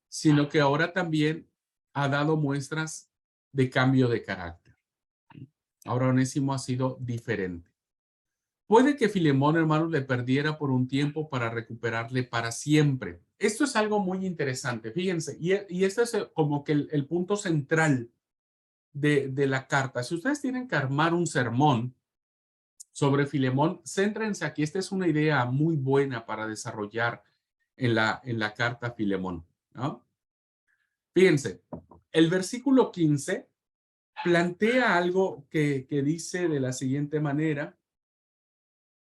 sino que ahora también ha dado muestras de cambio de carácter. Ahora Onésimo ha sido diferente. Puede que Filemón, hermanos, le perdiera por un tiempo para recuperarle para siempre. Esto es algo muy interesante, fíjense, y este es como que el punto central de la carta. Si ustedes tienen que armar un sermón sobre Filemón, céntrense aquí. Esta es una idea muy buena para desarrollar en la carta a Filemón, ¿no? Fíjense, el versículo 15 plantea algo que dice de la siguiente manera: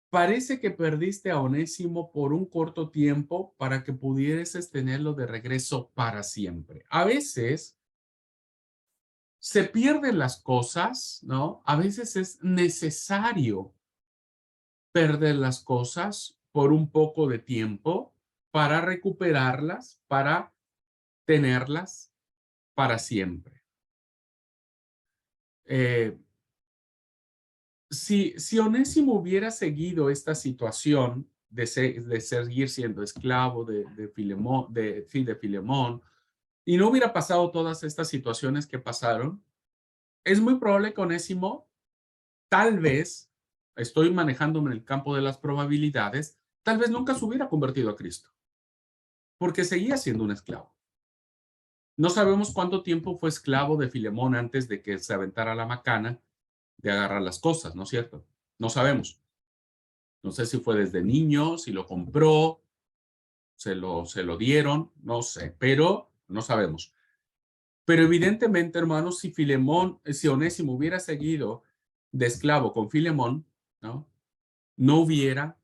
parece que perdiste a Onésimo por un corto tiempo para que pudieses tenerlo de regreso para siempre. A veces se pierden las cosas, ¿no? A veces es necesario perder las cosas por un poco de tiempo para recuperarlas, para tenerlas para siempre. Si Onésimo hubiera seguido esta situación de seguir siendo esclavo de Filemón, y no hubiera pasado todas estas situaciones que pasaron, es muy probable que Onésimo, tal vez, estoy manejándome en el campo de las probabilidades, tal vez nunca se hubiera convertido a Cristo, porque seguía siendo un esclavo. No sabemos cuánto tiempo fue esclavo de Filemón antes de que se aventara la macana de agarrar las cosas, ¿no es cierto? No sabemos. No sé si fue desde niño, si lo compró, se lo dieron, no sé, pero no sabemos. Pero evidentemente, hermanos, si Onésimo hubiera seguido de esclavo con Filemón, ¿no? No hubiera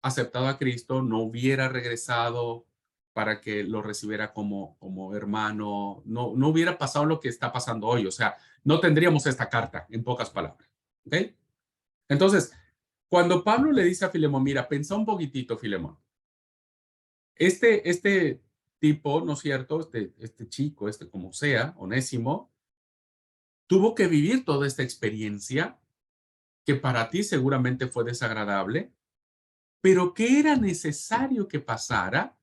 aceptado a Cristo, no hubiera regresado para que lo recibiera como hermano, no hubiera pasado lo que está pasando hoy, o sea, no tendríamos esta carta, en pocas palabras, ¿ok? Entonces, cuando Pablo le dice a Filemón, mira, pensa un poquitito, Filemón, este tipo, ¿no es cierto? Este chico, como sea, Onésimo, tuvo que vivir toda esta experiencia que para ti seguramente fue desagradable, pero que era necesario que pasara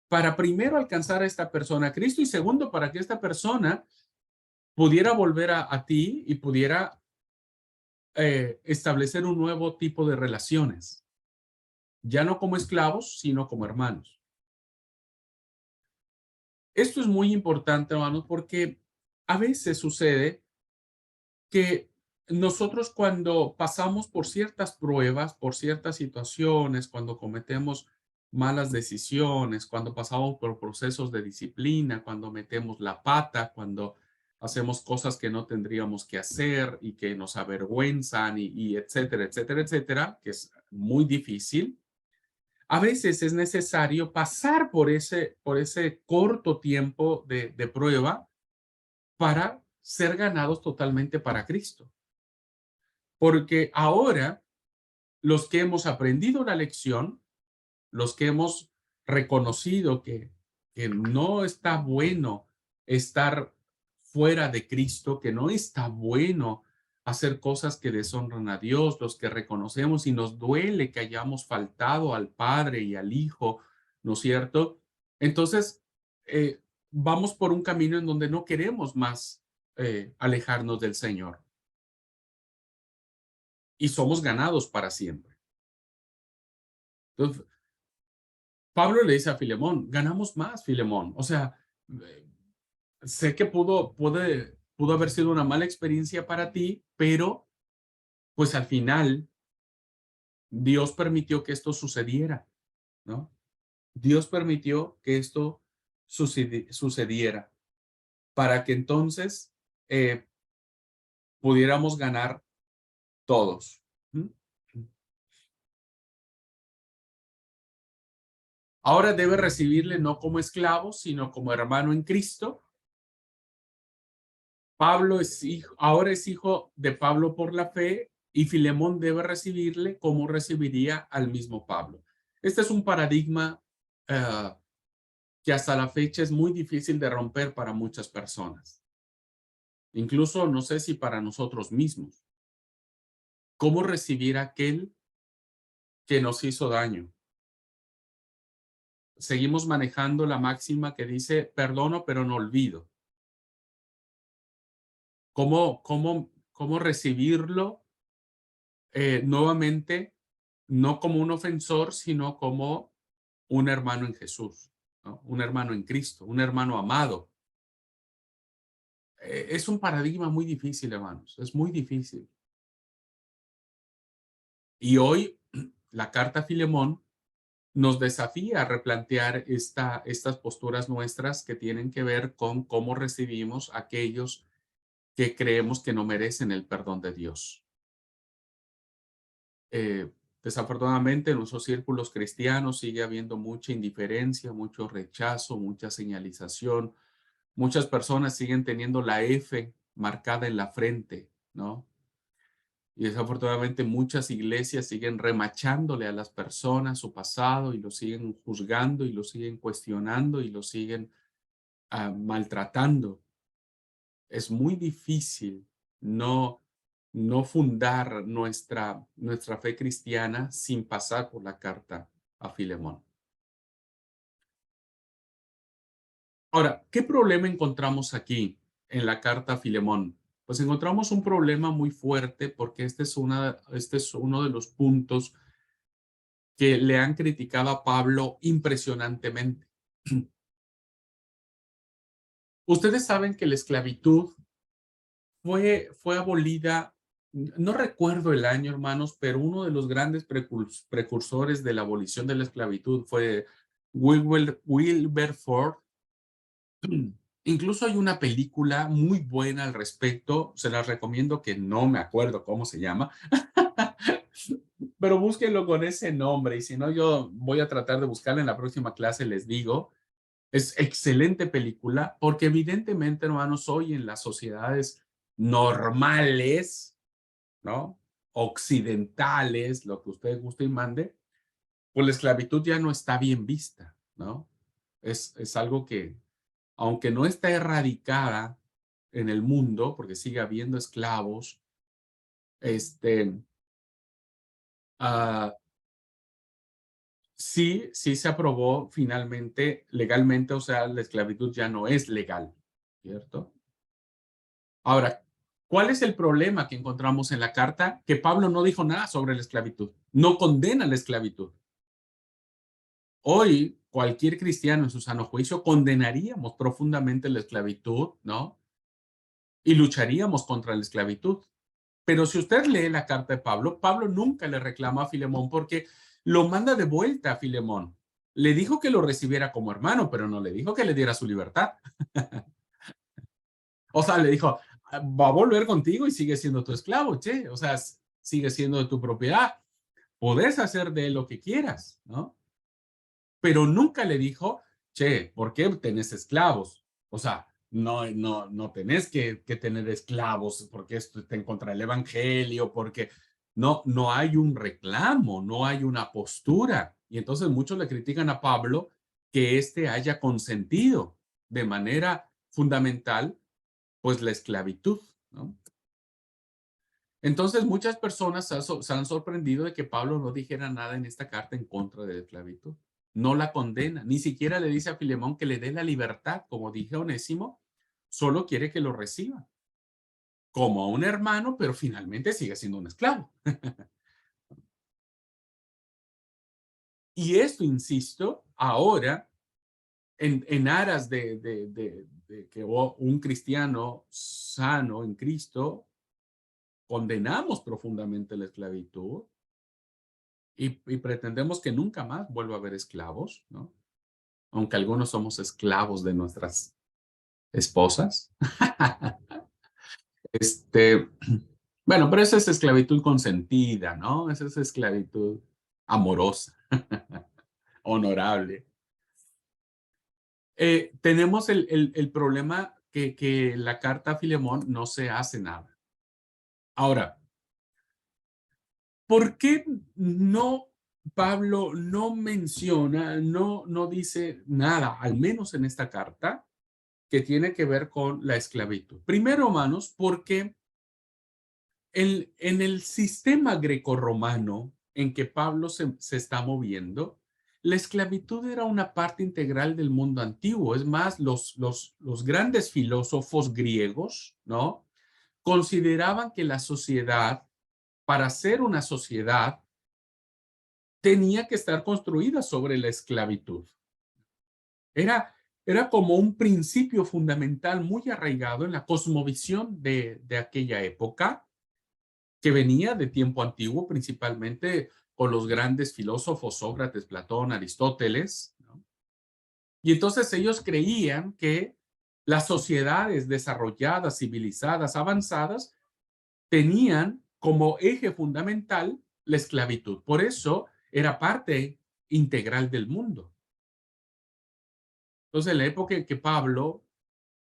para primero alcanzar a esta persona a Cristo y segundo para que esta persona pudiera volver a ti y pudiera establecer un nuevo tipo de relaciones, ya no como esclavos, sino como hermanos. Esto es muy importante, hermanos, porque a veces sucede que nosotros cuando pasamos por ciertas pruebas, por ciertas situaciones, cuando cometemos malas decisiones, cuando pasamos por procesos de disciplina, cuando metemos la pata, cuando hacemos cosas que no tendríamos que hacer y que nos avergüenzan y etcétera, etcétera, etcétera, que es muy difícil. A veces es necesario pasar por ese corto tiempo de prueba para ser ganados totalmente para Cristo. Porque ahora los que hemos aprendido la lección, los que hemos reconocido que no está bueno estar fuera de Cristo, que no está bueno hacer cosas que deshonran a Dios, los que reconocemos y nos duele que hayamos faltado al Padre y al Hijo, ¿no es cierto? Entonces, vamos por un camino en donde no queremos más alejarnos del Señor. Y somos ganados para siempre. Entonces, Pablo le dice a Filemón, ganamos más, Filemón. O sea, sé que pudo haber sido una mala experiencia para ti, pero pues al final Dios permitió que esto sucediera, ¿no? Dios permitió que esto sucediera para que entonces pudiéramos ganar todos. ¿Mm? Ahora debe recibirle no como esclavo, sino como hermano en Cristo. Pablo ahora es hijo de Pablo por la fe y Filemón debe recibirle como recibiría al mismo Pablo. Este es un paradigma que hasta la fecha es muy difícil de romper para muchas personas. Incluso no sé si para nosotros mismos. ¿Cómo recibir a aquel que nos hizo daño? Seguimos manejando la máxima que dice, perdono, pero no olvido. ¿Cómo recibirlo nuevamente, no como un ofensor, sino como un hermano en Jesús, ¿no? Un hermano en Cristo, un hermano amado? Es un paradigma muy difícil, hermanos, es muy difícil. Y hoy la carta a Filemón nos desafía a replantear estas posturas nuestras que tienen que ver con cómo recibimos a aquellos que creemos que no merecen el perdón de Dios. Desafortunadamente en nuestros círculos cristianos sigue habiendo mucha indiferencia, mucho rechazo, mucha señalización. Muchas personas siguen teniendo la F marcada en la frente, ¿no? Y desafortunadamente muchas iglesias siguen remachándole a las personas su pasado y lo siguen juzgando y lo siguen cuestionando y lo siguen maltratando. Es muy difícil no fundar nuestra fe cristiana sin pasar por la carta a Filemón. Ahora, ¿qué problema encontramos aquí en la carta a Filemón? Pues encontramos un problema muy fuerte porque este es uno de los puntos que le han criticado a Pablo impresionantemente. Ustedes saben que la esclavitud fue abolida, no recuerdo el año, hermanos, pero uno de los grandes precursores de la abolición de la esclavitud fue Wilberforce. Incluso hay una película muy buena al respecto, se las recomiendo, que no me acuerdo cómo se llama, pero búsquenlo con ese nombre y si no yo voy a tratar de buscarla en la próxima clase, les digo. Es excelente película porque evidentemente, hermanos, hoy en las sociedades normales, ¿no? Occidentales, lo que usted guste y mande, pues la esclavitud ya no está bien vista, ¿no? Es algo que, aunque no está erradicada en el mundo, porque sigue habiendo esclavos, sí se aprobó finalmente, legalmente, o sea, la esclavitud ya no es legal, ¿cierto? Ahora, ¿cuál es el problema que encontramos en la carta? Que Pablo no dijo nada sobre la esclavitud, no condena la esclavitud. Hoy, cualquier cristiano en su sano juicio condenaríamos profundamente la esclavitud, ¿no? Y lucharíamos contra la esclavitud. Pero si usted lee la carta de Pablo, Pablo nunca le reclama a Filemón porque lo manda de vuelta a Filemón. Le dijo que lo recibiera como hermano, pero no le dijo que le diera su libertad. O sea, le dijo, va a volver contigo y sigue siendo tu esclavo, che. O sea, sigue siendo de tu propiedad. Podés hacer de él lo que quieras, ¿no? Pero nunca le dijo, che, ¿por qué tenés esclavos? O sea, no tenés que tener esclavos porque esto está en contra del evangelio, porque no hay un reclamo, no hay una postura. Y entonces muchos le critican a Pablo que éste haya consentido de manera fundamental, pues la esclavitud, ¿no? Entonces muchas personas se han sorprendido de que Pablo no dijera nada en esta carta en contra de la esclavitud. No la condena, ni siquiera le dice a Filemón que le dé la libertad, como dije a Onésimo, solo quiere que lo reciba como a un hermano, pero finalmente sigue siendo un esclavo. Y esto, insisto, ahora, en aras de que un cristiano sano en Cristo, condenamos profundamente la esclavitud y pretendemos que nunca más vuelva a haber esclavos, ¿no? Aunque algunos somos esclavos de nuestras esposas. Bueno, pero esa es esclavitud consentida, ¿no? Esa es esclavitud amorosa, honorable. Tenemos el problema que la carta a Filemón no se hace nada. Ahora, ¿por qué no Pablo no menciona, no dice nada, al menos en esta carta, que tiene que ver con la esclavitud. Primero, hermanos, porque en el sistema grecorromano en que Pablo se está moviendo, la esclavitud era una parte integral del mundo antiguo. Es más, los grandes filósofos griegos, ¿no? Consideraban que la sociedad, para ser una sociedad, tenía que estar construida sobre la esclavitud. Era como un principio fundamental muy arraigado en la cosmovisión de aquella época, que venía de tiempo antiguo, principalmente con los grandes filósofos Sócrates, Platón, Aristóteles, ¿no? Y entonces ellos creían que las sociedades desarrolladas, civilizadas, avanzadas, tenían como eje fundamental la esclavitud. Por eso era parte integral del mundo. Entonces, en la época en que Pablo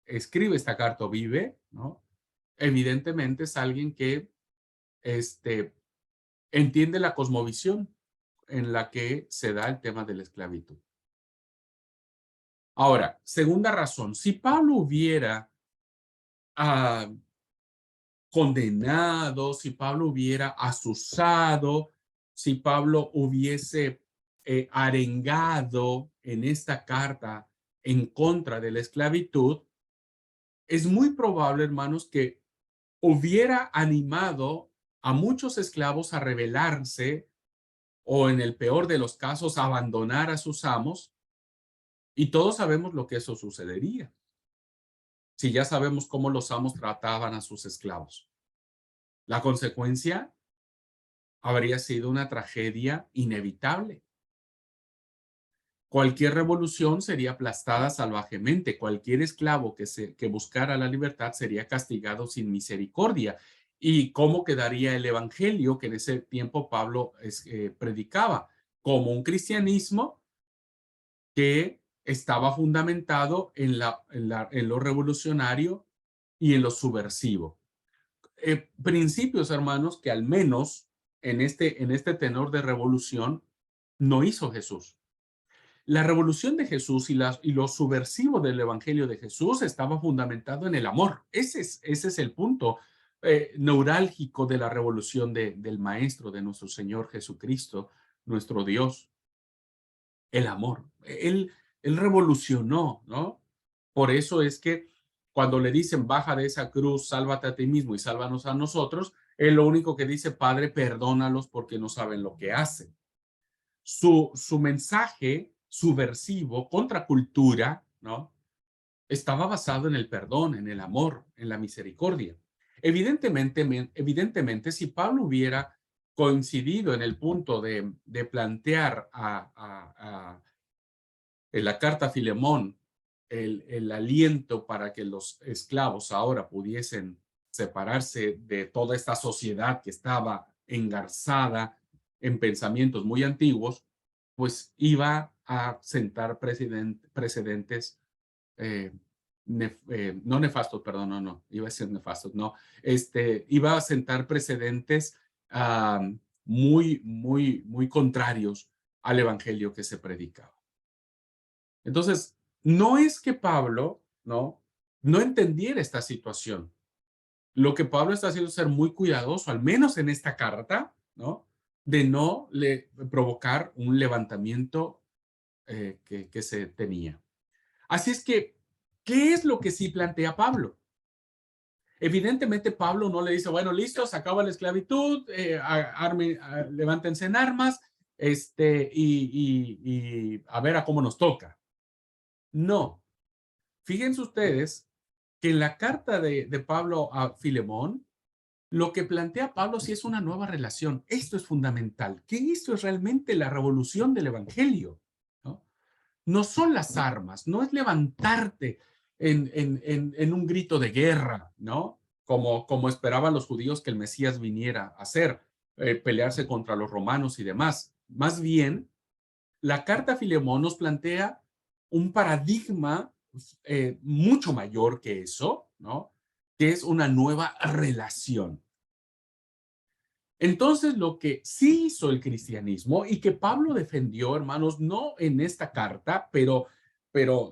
escribe esta carta o vive, ¿no? Evidentemente es alguien que entiende la cosmovisión en la que se da el tema de la esclavitud. Ahora, segunda razón, si Pablo hubiera condenado, si Pablo hubiera asusado, si Pablo hubiese arengado en esta carta en contra de la esclavitud, es muy probable, hermanos, que hubiera animado a muchos esclavos a rebelarse o, en el peor de los casos, a abandonar a sus amos, y todos sabemos lo que eso sucedería, si ya sabemos cómo los amos trataban a sus esclavos. La consecuencia habría sido una tragedia inevitable. Cualquier revolución sería aplastada salvajemente. Cualquier esclavo que buscara la libertad sería castigado sin misericordia. ¿Y cómo quedaría el evangelio que en ese tiempo Pablo predicaba? Como un cristianismo que estaba fundamentado en lo revolucionario y en lo subversivo. Principios, hermanos, que al menos en este tenor de revolución no hizo Jesús. La revolución de Jesús y lo subversivo del evangelio de Jesús estaba fundamentado en el amor. Ese es el punto neurálgico de la revolución del Maestro, de nuestro Señor Jesucristo, nuestro Dios. El amor. Él revolucionó, ¿no? Por eso es que cuando le dicen, baja de esa cruz, sálvate a ti mismo y sálvanos a nosotros, él lo único que dice, Padre, perdónalos porque no saben lo que hacen. Su mensaje subversivo, contra cultura, ¿no? Estaba basado en el perdón, en el amor, en la misericordia. Evidentemente, si Pablo hubiera coincidido en el punto de plantear en la carta a Filemón el aliento para que los esclavos ahora pudiesen separarse de toda esta sociedad que estaba engarzada en pensamientos muy antiguos, pues iba a sentar precedentes, no nefastos, perdón, no, iba a ser nefastos, no, iba a sentar precedentes muy contrarios al evangelio que se predicaba. Entonces, no es que Pablo, no entendiera esta situación. Lo que Pablo está haciendo es ser muy cuidadoso, al menos en esta carta, ¿no? De no provocar un levantamiento que se tenía. Así es que, ¿qué es lo que sí plantea Pablo? Evidentemente, Pablo no le dice, bueno, listo, se acaba la esclavitud, levántense en armas, y a ver a cómo nos toca. No. Fíjense ustedes que en la carta de Pablo a Filemón, lo que plantea Pablo sí es una nueva relación. Esto es fundamental, que esto es realmente la revolución del evangelio, ¿no? No son las armas, no es levantarte en un grito de guerra, ¿no? Como esperaban los judíos que el Mesías viniera a hacer, pelearse contra los romanos y demás. Más bien, la carta a Filemón nos plantea un paradigma mucho mayor que eso, ¿no? Que es una nueva relación. Entonces, lo que sí hizo el cristianismo y que Pablo defendió, hermanos, no en esta carta, pero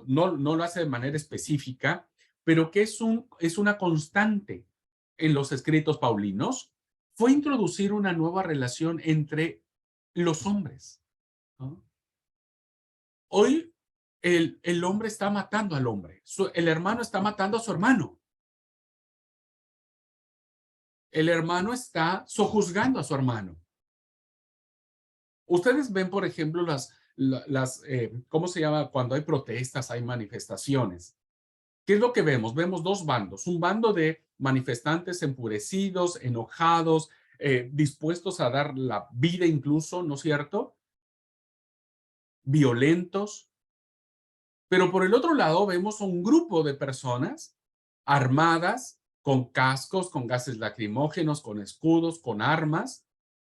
no lo hace de manera específica, pero que es una constante en los escritos paulinos, fue introducir una nueva relación entre los hombres, ¿no? Hoy el hombre está matando al hombre, el hermano está matando a su hermano. El hermano está sojuzgando a su hermano. Ustedes ven, por ejemplo, ¿cómo se llama? Cuando hay protestas, hay manifestaciones. ¿Qué es lo que vemos? Vemos dos bandos. Un bando de manifestantes enfurecidos, enojados, dispuestos a dar la vida incluso, ¿no es cierto? Violentos. Pero por el otro lado vemos un grupo de personas armadas, con cascos, con gases lacrimógenos, con escudos, con armas,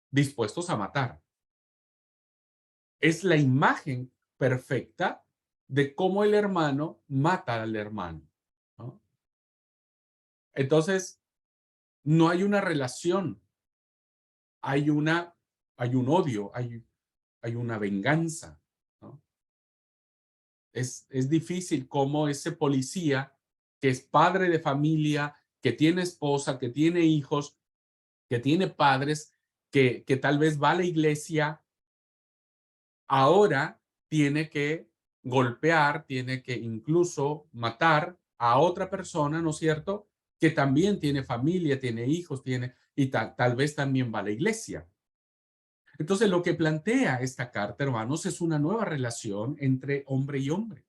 dispuestos a matar. Es la imagen perfecta de cómo el hermano mata al hermano, ¿no? Entonces, no hay una relación, hay un odio, hay una venganza, ¿no? Es difícil cómo ese policía, que es padre de familia, que tiene esposa, que tiene hijos, que tiene padres, que tal vez va a la iglesia, ahora tiene que golpear, tiene que incluso matar a otra persona, ¿no es cierto? Que también tiene familia, tiene hijos, y tal vez también va a la iglesia. Entonces, lo que plantea esta carta, hermanos, es una nueva relación entre hombre y hombre,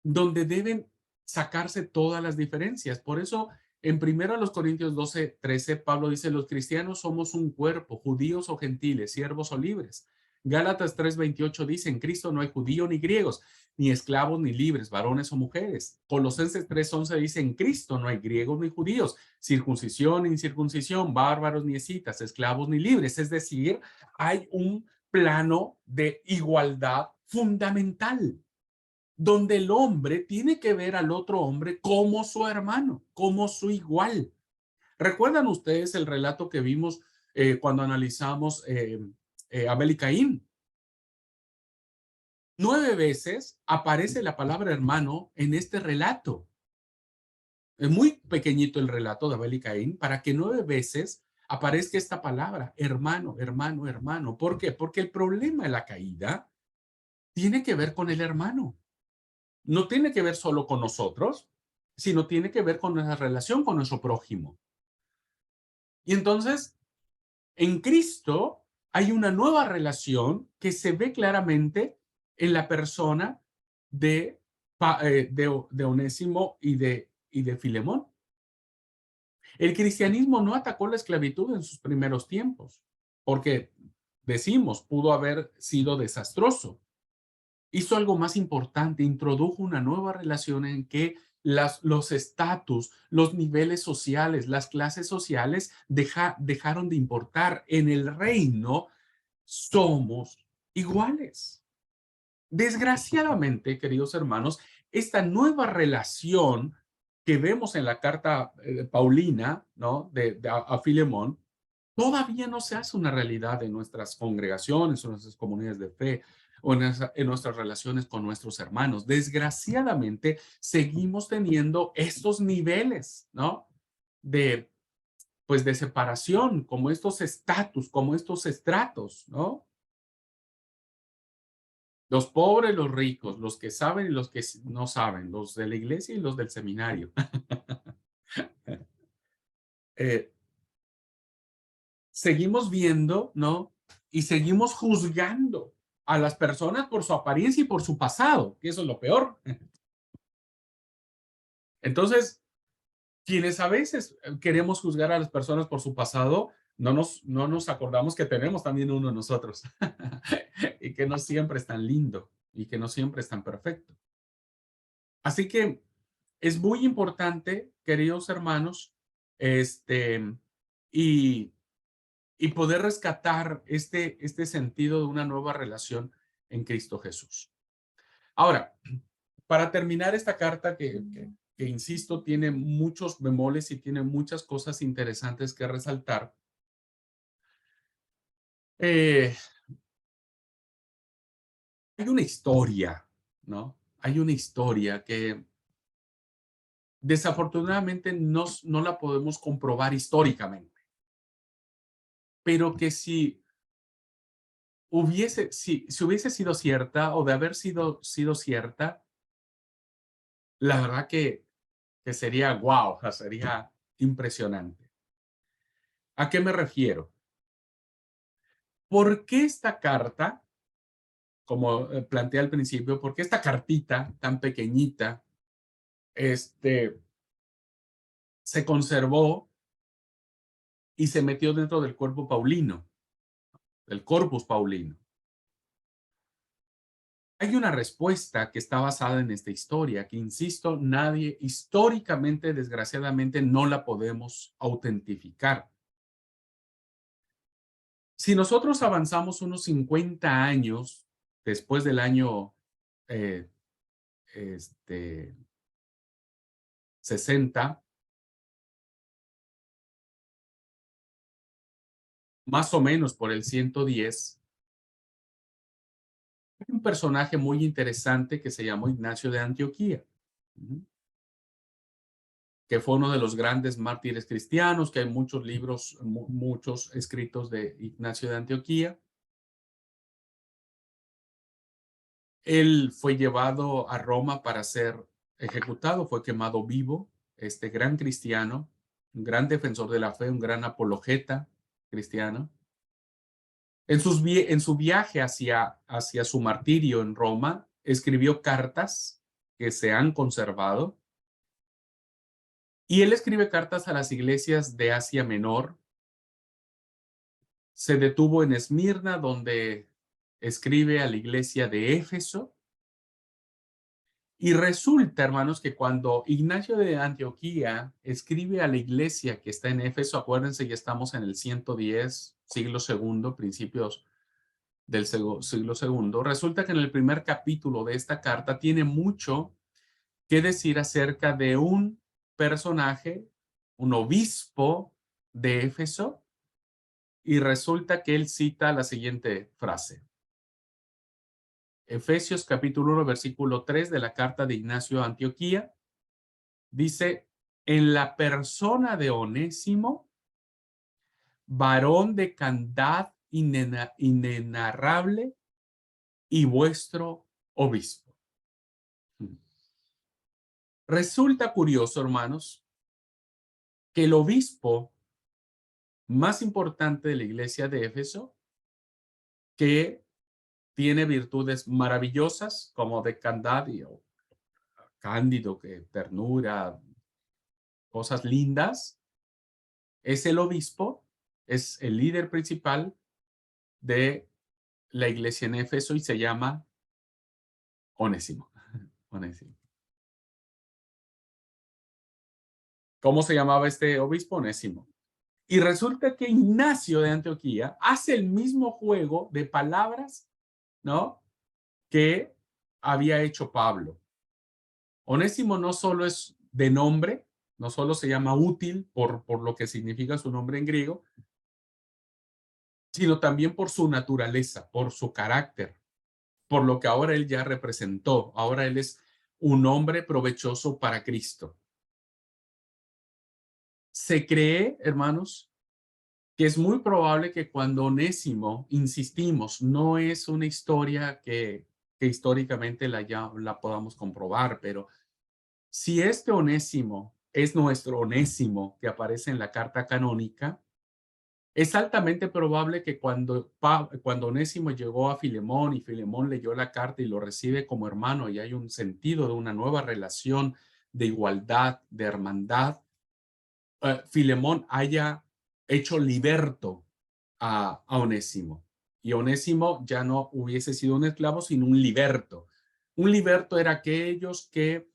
donde deben sacarse todas las diferencias. Por eso, en 1 Corintios 12:13, Pablo dice, los cristianos somos un cuerpo, judíos o gentiles, siervos o libres. Gálatas 3:28 dice, en Cristo no hay judío ni griegos, ni esclavos ni libres, varones o mujeres. Colosenses 3:11 dice, en Cristo no hay griegos ni judíos, circuncisión ni incircuncisión, bárbaros ni escitas, esclavos ni libres. Es decir, hay un plano de igualdad fundamental, donde el hombre tiene que ver al otro hombre como su hermano, como su igual. ¿Recuerdan ustedes el relato que vimos cuando analizamos Abel y Caín? 9 veces aparece la palabra hermano en este relato. Es muy pequeñito el relato de Abel y Caín para que 9 veces aparezca esta palabra, hermano, hermano, hermano. ¿Por qué? Porque el problema de la caída tiene que ver con el hermano. No tiene que ver solo con nosotros, sino tiene que ver con nuestra relación con nuestro prójimo. Y entonces, en Cristo hay una nueva relación que se ve claramente en la persona de Onésimo y de Filemón. El cristianismo no atacó la esclavitud en sus primeros tiempos, porque decimos, pudo haber sido desastroso. Hizo algo más importante, introdujo una nueva relación en que los estatus, los niveles sociales, las clases sociales dejaron de importar. En el reino somos iguales. Desgraciadamente, queridos hermanos, esta nueva relación que vemos en la carta Paulina, ¿no? a Filemón, todavía no se hace una realidad en nuestras congregaciones o en nuestras comunidades de fe o en nuestras relaciones con nuestros hermanos. Desgraciadamente, seguimos teniendo estos niveles, ¿no? Pues de separación, como estos estatus, como estos estratos, ¿no? Los pobres, los ricos, los que saben y los que no saben, los de la iglesia y los del seminario. Seguimos viendo, ¿no? Y seguimos juzgando a las personas por su apariencia y por su pasado, que eso es lo peor. Entonces, quienes a veces queremos juzgar a las personas por su pasado, no nos acordamos que tenemos también uno nosotros y que no siempre es tan lindo y que no siempre es tan perfecto. Así que es muy importante, queridos hermanos, y poder rescatar este sentido de una nueva relación en Cristo Jesús. Ahora, para terminar esta carta que insisto, tiene muchos bemoles y tiene muchas cosas interesantes que resaltar, Hay una historia, ¿no? Hay una historia que desafortunadamente no la podemos comprobar históricamente, pero que si hubiese sido cierta o de haber sido cierta, la verdad que sería wow, sería impresionante. ¿A qué me refiero? ¿Por qué esta carta, como planteé al principio, por qué esta cartita tan pequeñita, se conservó y se metió dentro del cuerpo paulino, del corpus paulino? Hay una respuesta que está basada en esta historia, que insisto, nadie históricamente, desgraciadamente, no la podemos autentificar. Si nosotros avanzamos unos 50 años después del año 60, más o menos por el 110, hay un personaje muy interesante que se llamó Ignacio de Antioquía, que fue uno de los grandes mártires cristianos, que hay muchos libros, muchos escritos de Ignacio de Antioquía. Él fue llevado a Roma para ser ejecutado, fue quemado vivo, este gran cristiano, un gran defensor de la fe, un gran apologeta cristiano. En su viaje hacia su martirio en Roma, escribió cartas que se han conservado. Y él escribe cartas a las iglesias de Asia Menor. Se detuvo en Esmirna, donde escribe a la iglesia de Éfeso. Y resulta, hermanos, que cuando Ignacio de Antioquía escribe a la iglesia que está en Éfeso, acuérdense, ya estamos en el 110, siglo segundo, principios del siglo segundo, resulta que en el primer capítulo de esta carta tiene mucho que decir acerca de un personaje, un obispo de Éfeso, y resulta que él cita la siguiente frase. Efesios capítulo 1, versículo 3 de la carta de Ignacio a Antioquía, dice, en la persona de Onésimo, varón de candad inenarrable y vuestro obispo. Resulta curioso, hermanos, que el obispo más importante de la iglesia de Éfeso, que tiene virtudes maravillosas como de candadio, cándido, que ternura, cosas lindas, es el obispo, es el líder principal de la iglesia en Éfeso y se llama Onésimo. Onésimo. ¿Cómo se llamaba este obispo? Onésimo. Y resulta que Ignacio de Antioquía hace el mismo juego de palabras, ¿no?, que había hecho Pablo. Onésimo no solo es de nombre, no solo se llama útil por lo que significa su nombre en griego, sino también por su naturaleza, por su carácter, por lo que ahora él ya representó. Ahora él es un hombre provechoso para Cristo. Se cree, hermanos, que es muy probable que cuando Onésimo, insistimos, no es una historia que históricamente la podamos comprobar, pero si este Onésimo es nuestro Onésimo que aparece en la carta canónica, es altamente probable que cuando Onésimo llegó a Filemón y Filemón leyó la carta y lo recibe como hermano y hay un sentido de una nueva relación de igualdad, de hermandad, Filemón haya hecho liberto a Onésimo. Y Onésimo ya no hubiese sido un esclavo, sino un liberto. Un liberto era aquellos que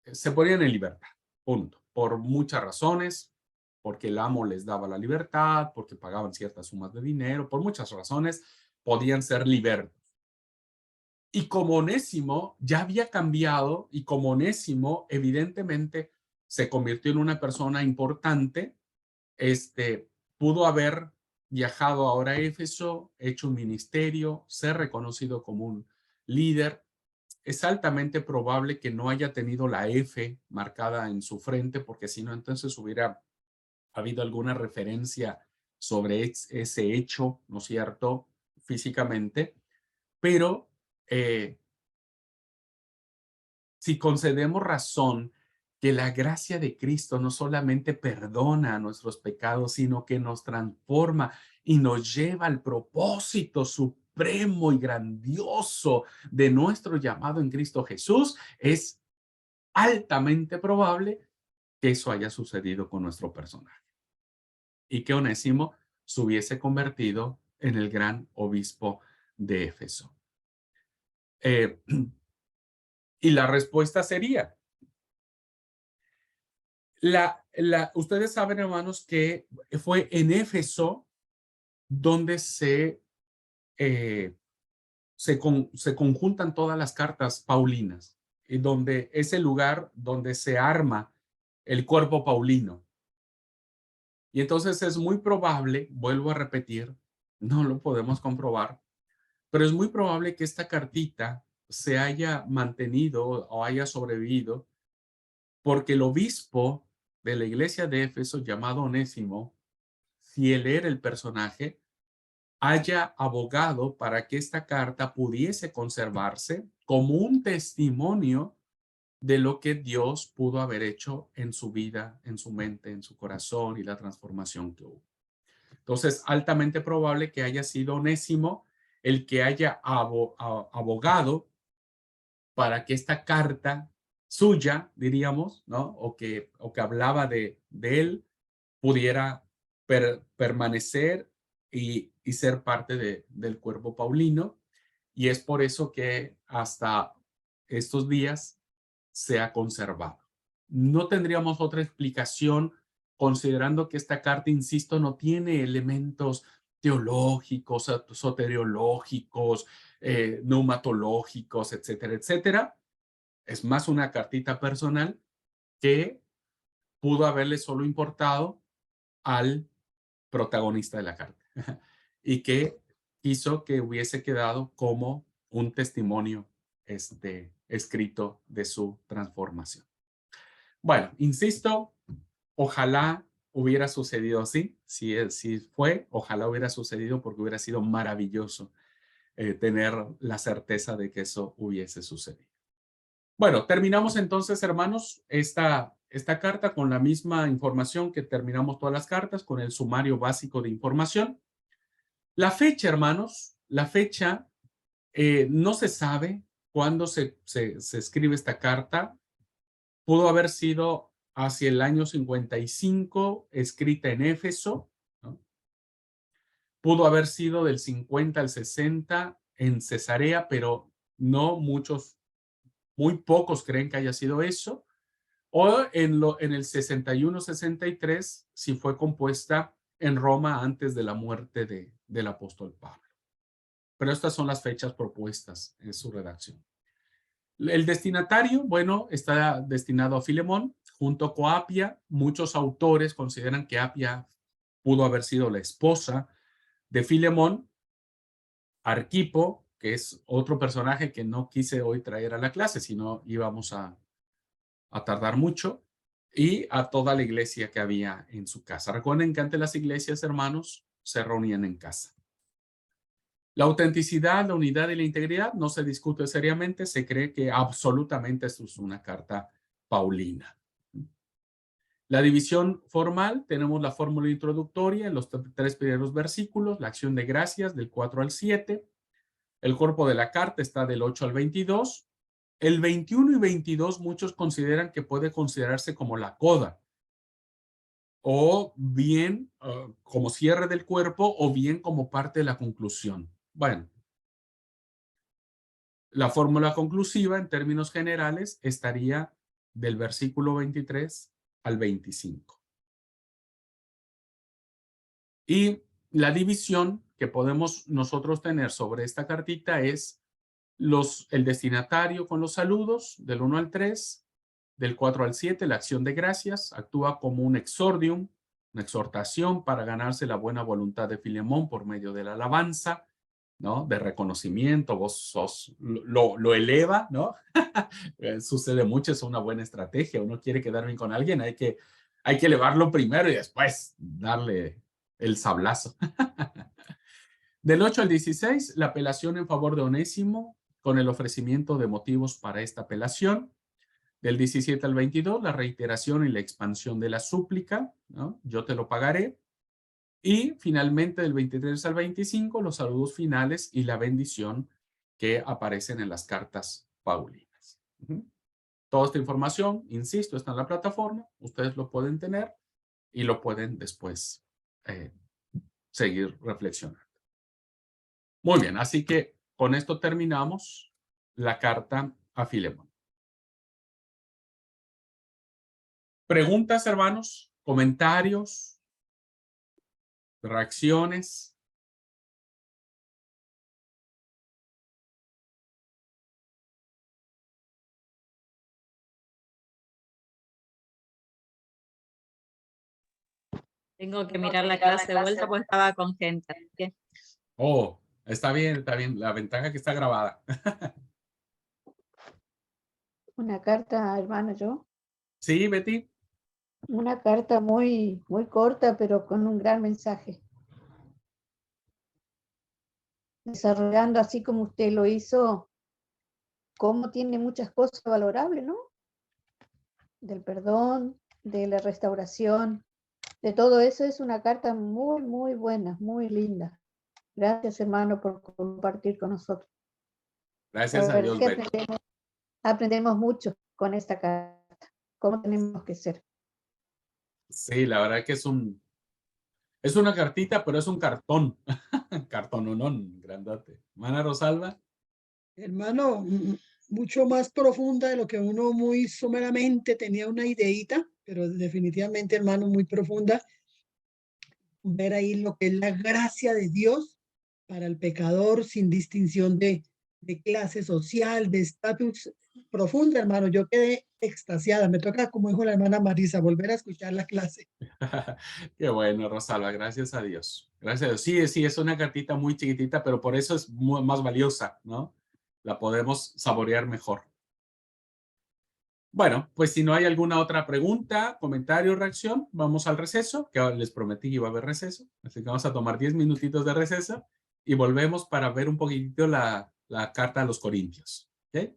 se ponían en libertad, punto, por muchas razones, porque el amo les daba la libertad, porque pagaban ciertas sumas de dinero, por muchas razones podían ser libertos. Y como Onésimo ya había cambiado y como Onésimo evidentemente se convirtió en una persona importante, pudo haber viajado ahora a Éfeso, hecho un ministerio, ser reconocido como un líder, es altamente probable que no haya tenido la F marcada en su frente, porque si no, entonces hubiera habido alguna referencia sobre ese hecho, ¿no es cierto?, físicamente, pero si concedemos razón que la gracia de Cristo no solamente perdona nuestros pecados, sino que nos transforma y nos lleva al propósito supremo y grandioso de nuestro llamado en Cristo Jesús, es altamente probable que eso haya sucedido con nuestro personaje y que Onésimo se hubiese convertido en el gran obispo de Éfeso. Y la respuesta sería, ustedes saben, hermanos, que fue en Éfeso donde se conjuntan todas las cartas paulinas, y donde es el lugar donde se arma el cuerpo paulino. Y entonces es muy probable, vuelvo a repetir, no lo podemos comprobar, pero es muy probable que esta cartita se haya mantenido o haya sobrevivido porque el obispo de la iglesia de Éfeso, llamado Onésimo, si él era el personaje, haya abogado para que esta carta pudiese conservarse como un testimonio de lo que Dios pudo haber hecho en su vida, en su mente, en su corazón y la transformación que hubo. Entonces, altamente probable que haya sido Onésimo el que haya abogado para que esta carta suya, diríamos, ¿no? O que hablaba de él, pudiera permanecer y ser parte del cuerpo paulino. Y es por eso que hasta estos días se ha conservado. No tendríamos otra explicación considerando que esta carta, insisto, no tiene elementos teológicos, soteriológicos, neumatológicos, etcétera, etcétera. Es más una cartita personal que pudo haberle solo importado al protagonista de la carta y que hizo que hubiese quedado como un testimonio escrito de su transformación. Bueno, insisto, ojalá hubiera sucedido así. Si fue, ojalá hubiera sucedido porque hubiera sido maravilloso tener la certeza de que eso hubiese sucedido. Bueno, terminamos entonces, hermanos, esta carta con la misma información que terminamos todas las cartas, con el sumario básico de información. La fecha, hermanos, la fecha no se sabe cuándo se escribe esta carta. Pudo haber sido hacia el año 55, escrita en Éfeso, ¿no? Pudo haber sido del 50 al 60 en Cesarea, pero no muchos, muy pocos creen que haya sido eso. O en el 61-63, si fue compuesta en Roma antes de la muerte del apóstol Pablo. Pero estas son las fechas propuestas en su redacción. El destinatario, bueno, está destinado a Filemón, junto con Apia. Muchos autores consideran que Apia pudo haber sido la esposa de Filemón. Arquipo, que es otro personaje que no quise hoy traer a la clase, sino íbamos a tardar mucho, y a toda la iglesia que había en su casa. Recuerden que antes las iglesias, hermanos, se reunían en casa. La autenticidad, la unidad y la integridad no se discute seriamente, se cree que absolutamente esto es una carta paulina. La división formal, tenemos la fórmula introductoria en los 3 primeros versículos, la acción de gracias del 4 al 7, el cuerpo de la carta está del 8 al 22, el 21 y 22 muchos consideran que puede considerarse como la coda, o bien como cierre del cuerpo, o bien como parte de la conclusión. Bueno, la fórmula conclusiva en términos generales estaría del versículo 23 al 25. Y la división que podemos nosotros tener sobre esta cartita es el destinatario con los saludos del 1 al 3, del 4 al 7, la acción de gracias, actúa como un exordium, una exhortación para ganarse la buena voluntad de Filemón por medio de la alabanza, ¿no? De reconocimiento, vos lo eleva, ¿no? Sucede mucho, es una buena estrategia. Uno quiere quedar bien con alguien, hay que elevarlo primero y después darle el sablazo. Del 8 al 16, la apelación en favor de Onésimo con el ofrecimiento de motivos para esta apelación. Del 17 al 22, la reiteración y la expansión de la súplica, ¿no? Yo te lo pagaré. Y finalmente del 23 al 25, los saludos finales y la bendición que aparecen en las cartas paulinas. Toda esta información, insisto, está en la plataforma. Ustedes lo pueden tener y lo pueden después seguir reflexionando. Muy bien, así que con esto terminamos la carta a Filemón. ¿Preguntas, hermanos? ¿Comentarios? ¿Reacciones? Tengo que mirar la clase de vuelta porque estaba con gente. Así que... Oh, está bien, la ventaja que está grabada. Una carta, hermano, yo. Sí, Betty. Una carta muy, muy corta, pero con un gran mensaje. Desarrollando así como usted lo hizo, cómo tiene muchas cosas valorables, ¿no? Del perdón, de la restauración, de todo eso. Es una carta muy, muy buena, muy linda. Gracias, hermano, por compartir con nosotros. Gracias La a verdad Dios, que Betty. aprendemos mucho con esta carta, cómo tenemos que ser. Sí, la verdad que es una cartita, pero es un cartón. Cartononón, grandote. Hermana Rosalba. Hermano, mucho más profunda de lo que uno muy someramente tenía una ideita, pero definitivamente, hermano, muy profunda. Ver ahí lo que es la gracia de Dios para el pecador sin distinción de clase social, de estatus. Profunda, hermano. Yo quedé extasiada. Me toca, como dijo la hermana Marisa, volver a escuchar la clase. Qué bueno, Rosalba, gracias a Dios. Gracias a Dios. Sí, sí, es una cartita muy chiquitita, pero por eso es más valiosa, ¿no? La podemos saborear mejor. Bueno, pues si no hay alguna otra pregunta, comentario, reacción, vamos al receso, que les prometí que iba a haber receso. Así que vamos a tomar 10 minutitos de receso y volvemos para ver un poquitito la carta a los Corintios. ¿Ok?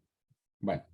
Bueno.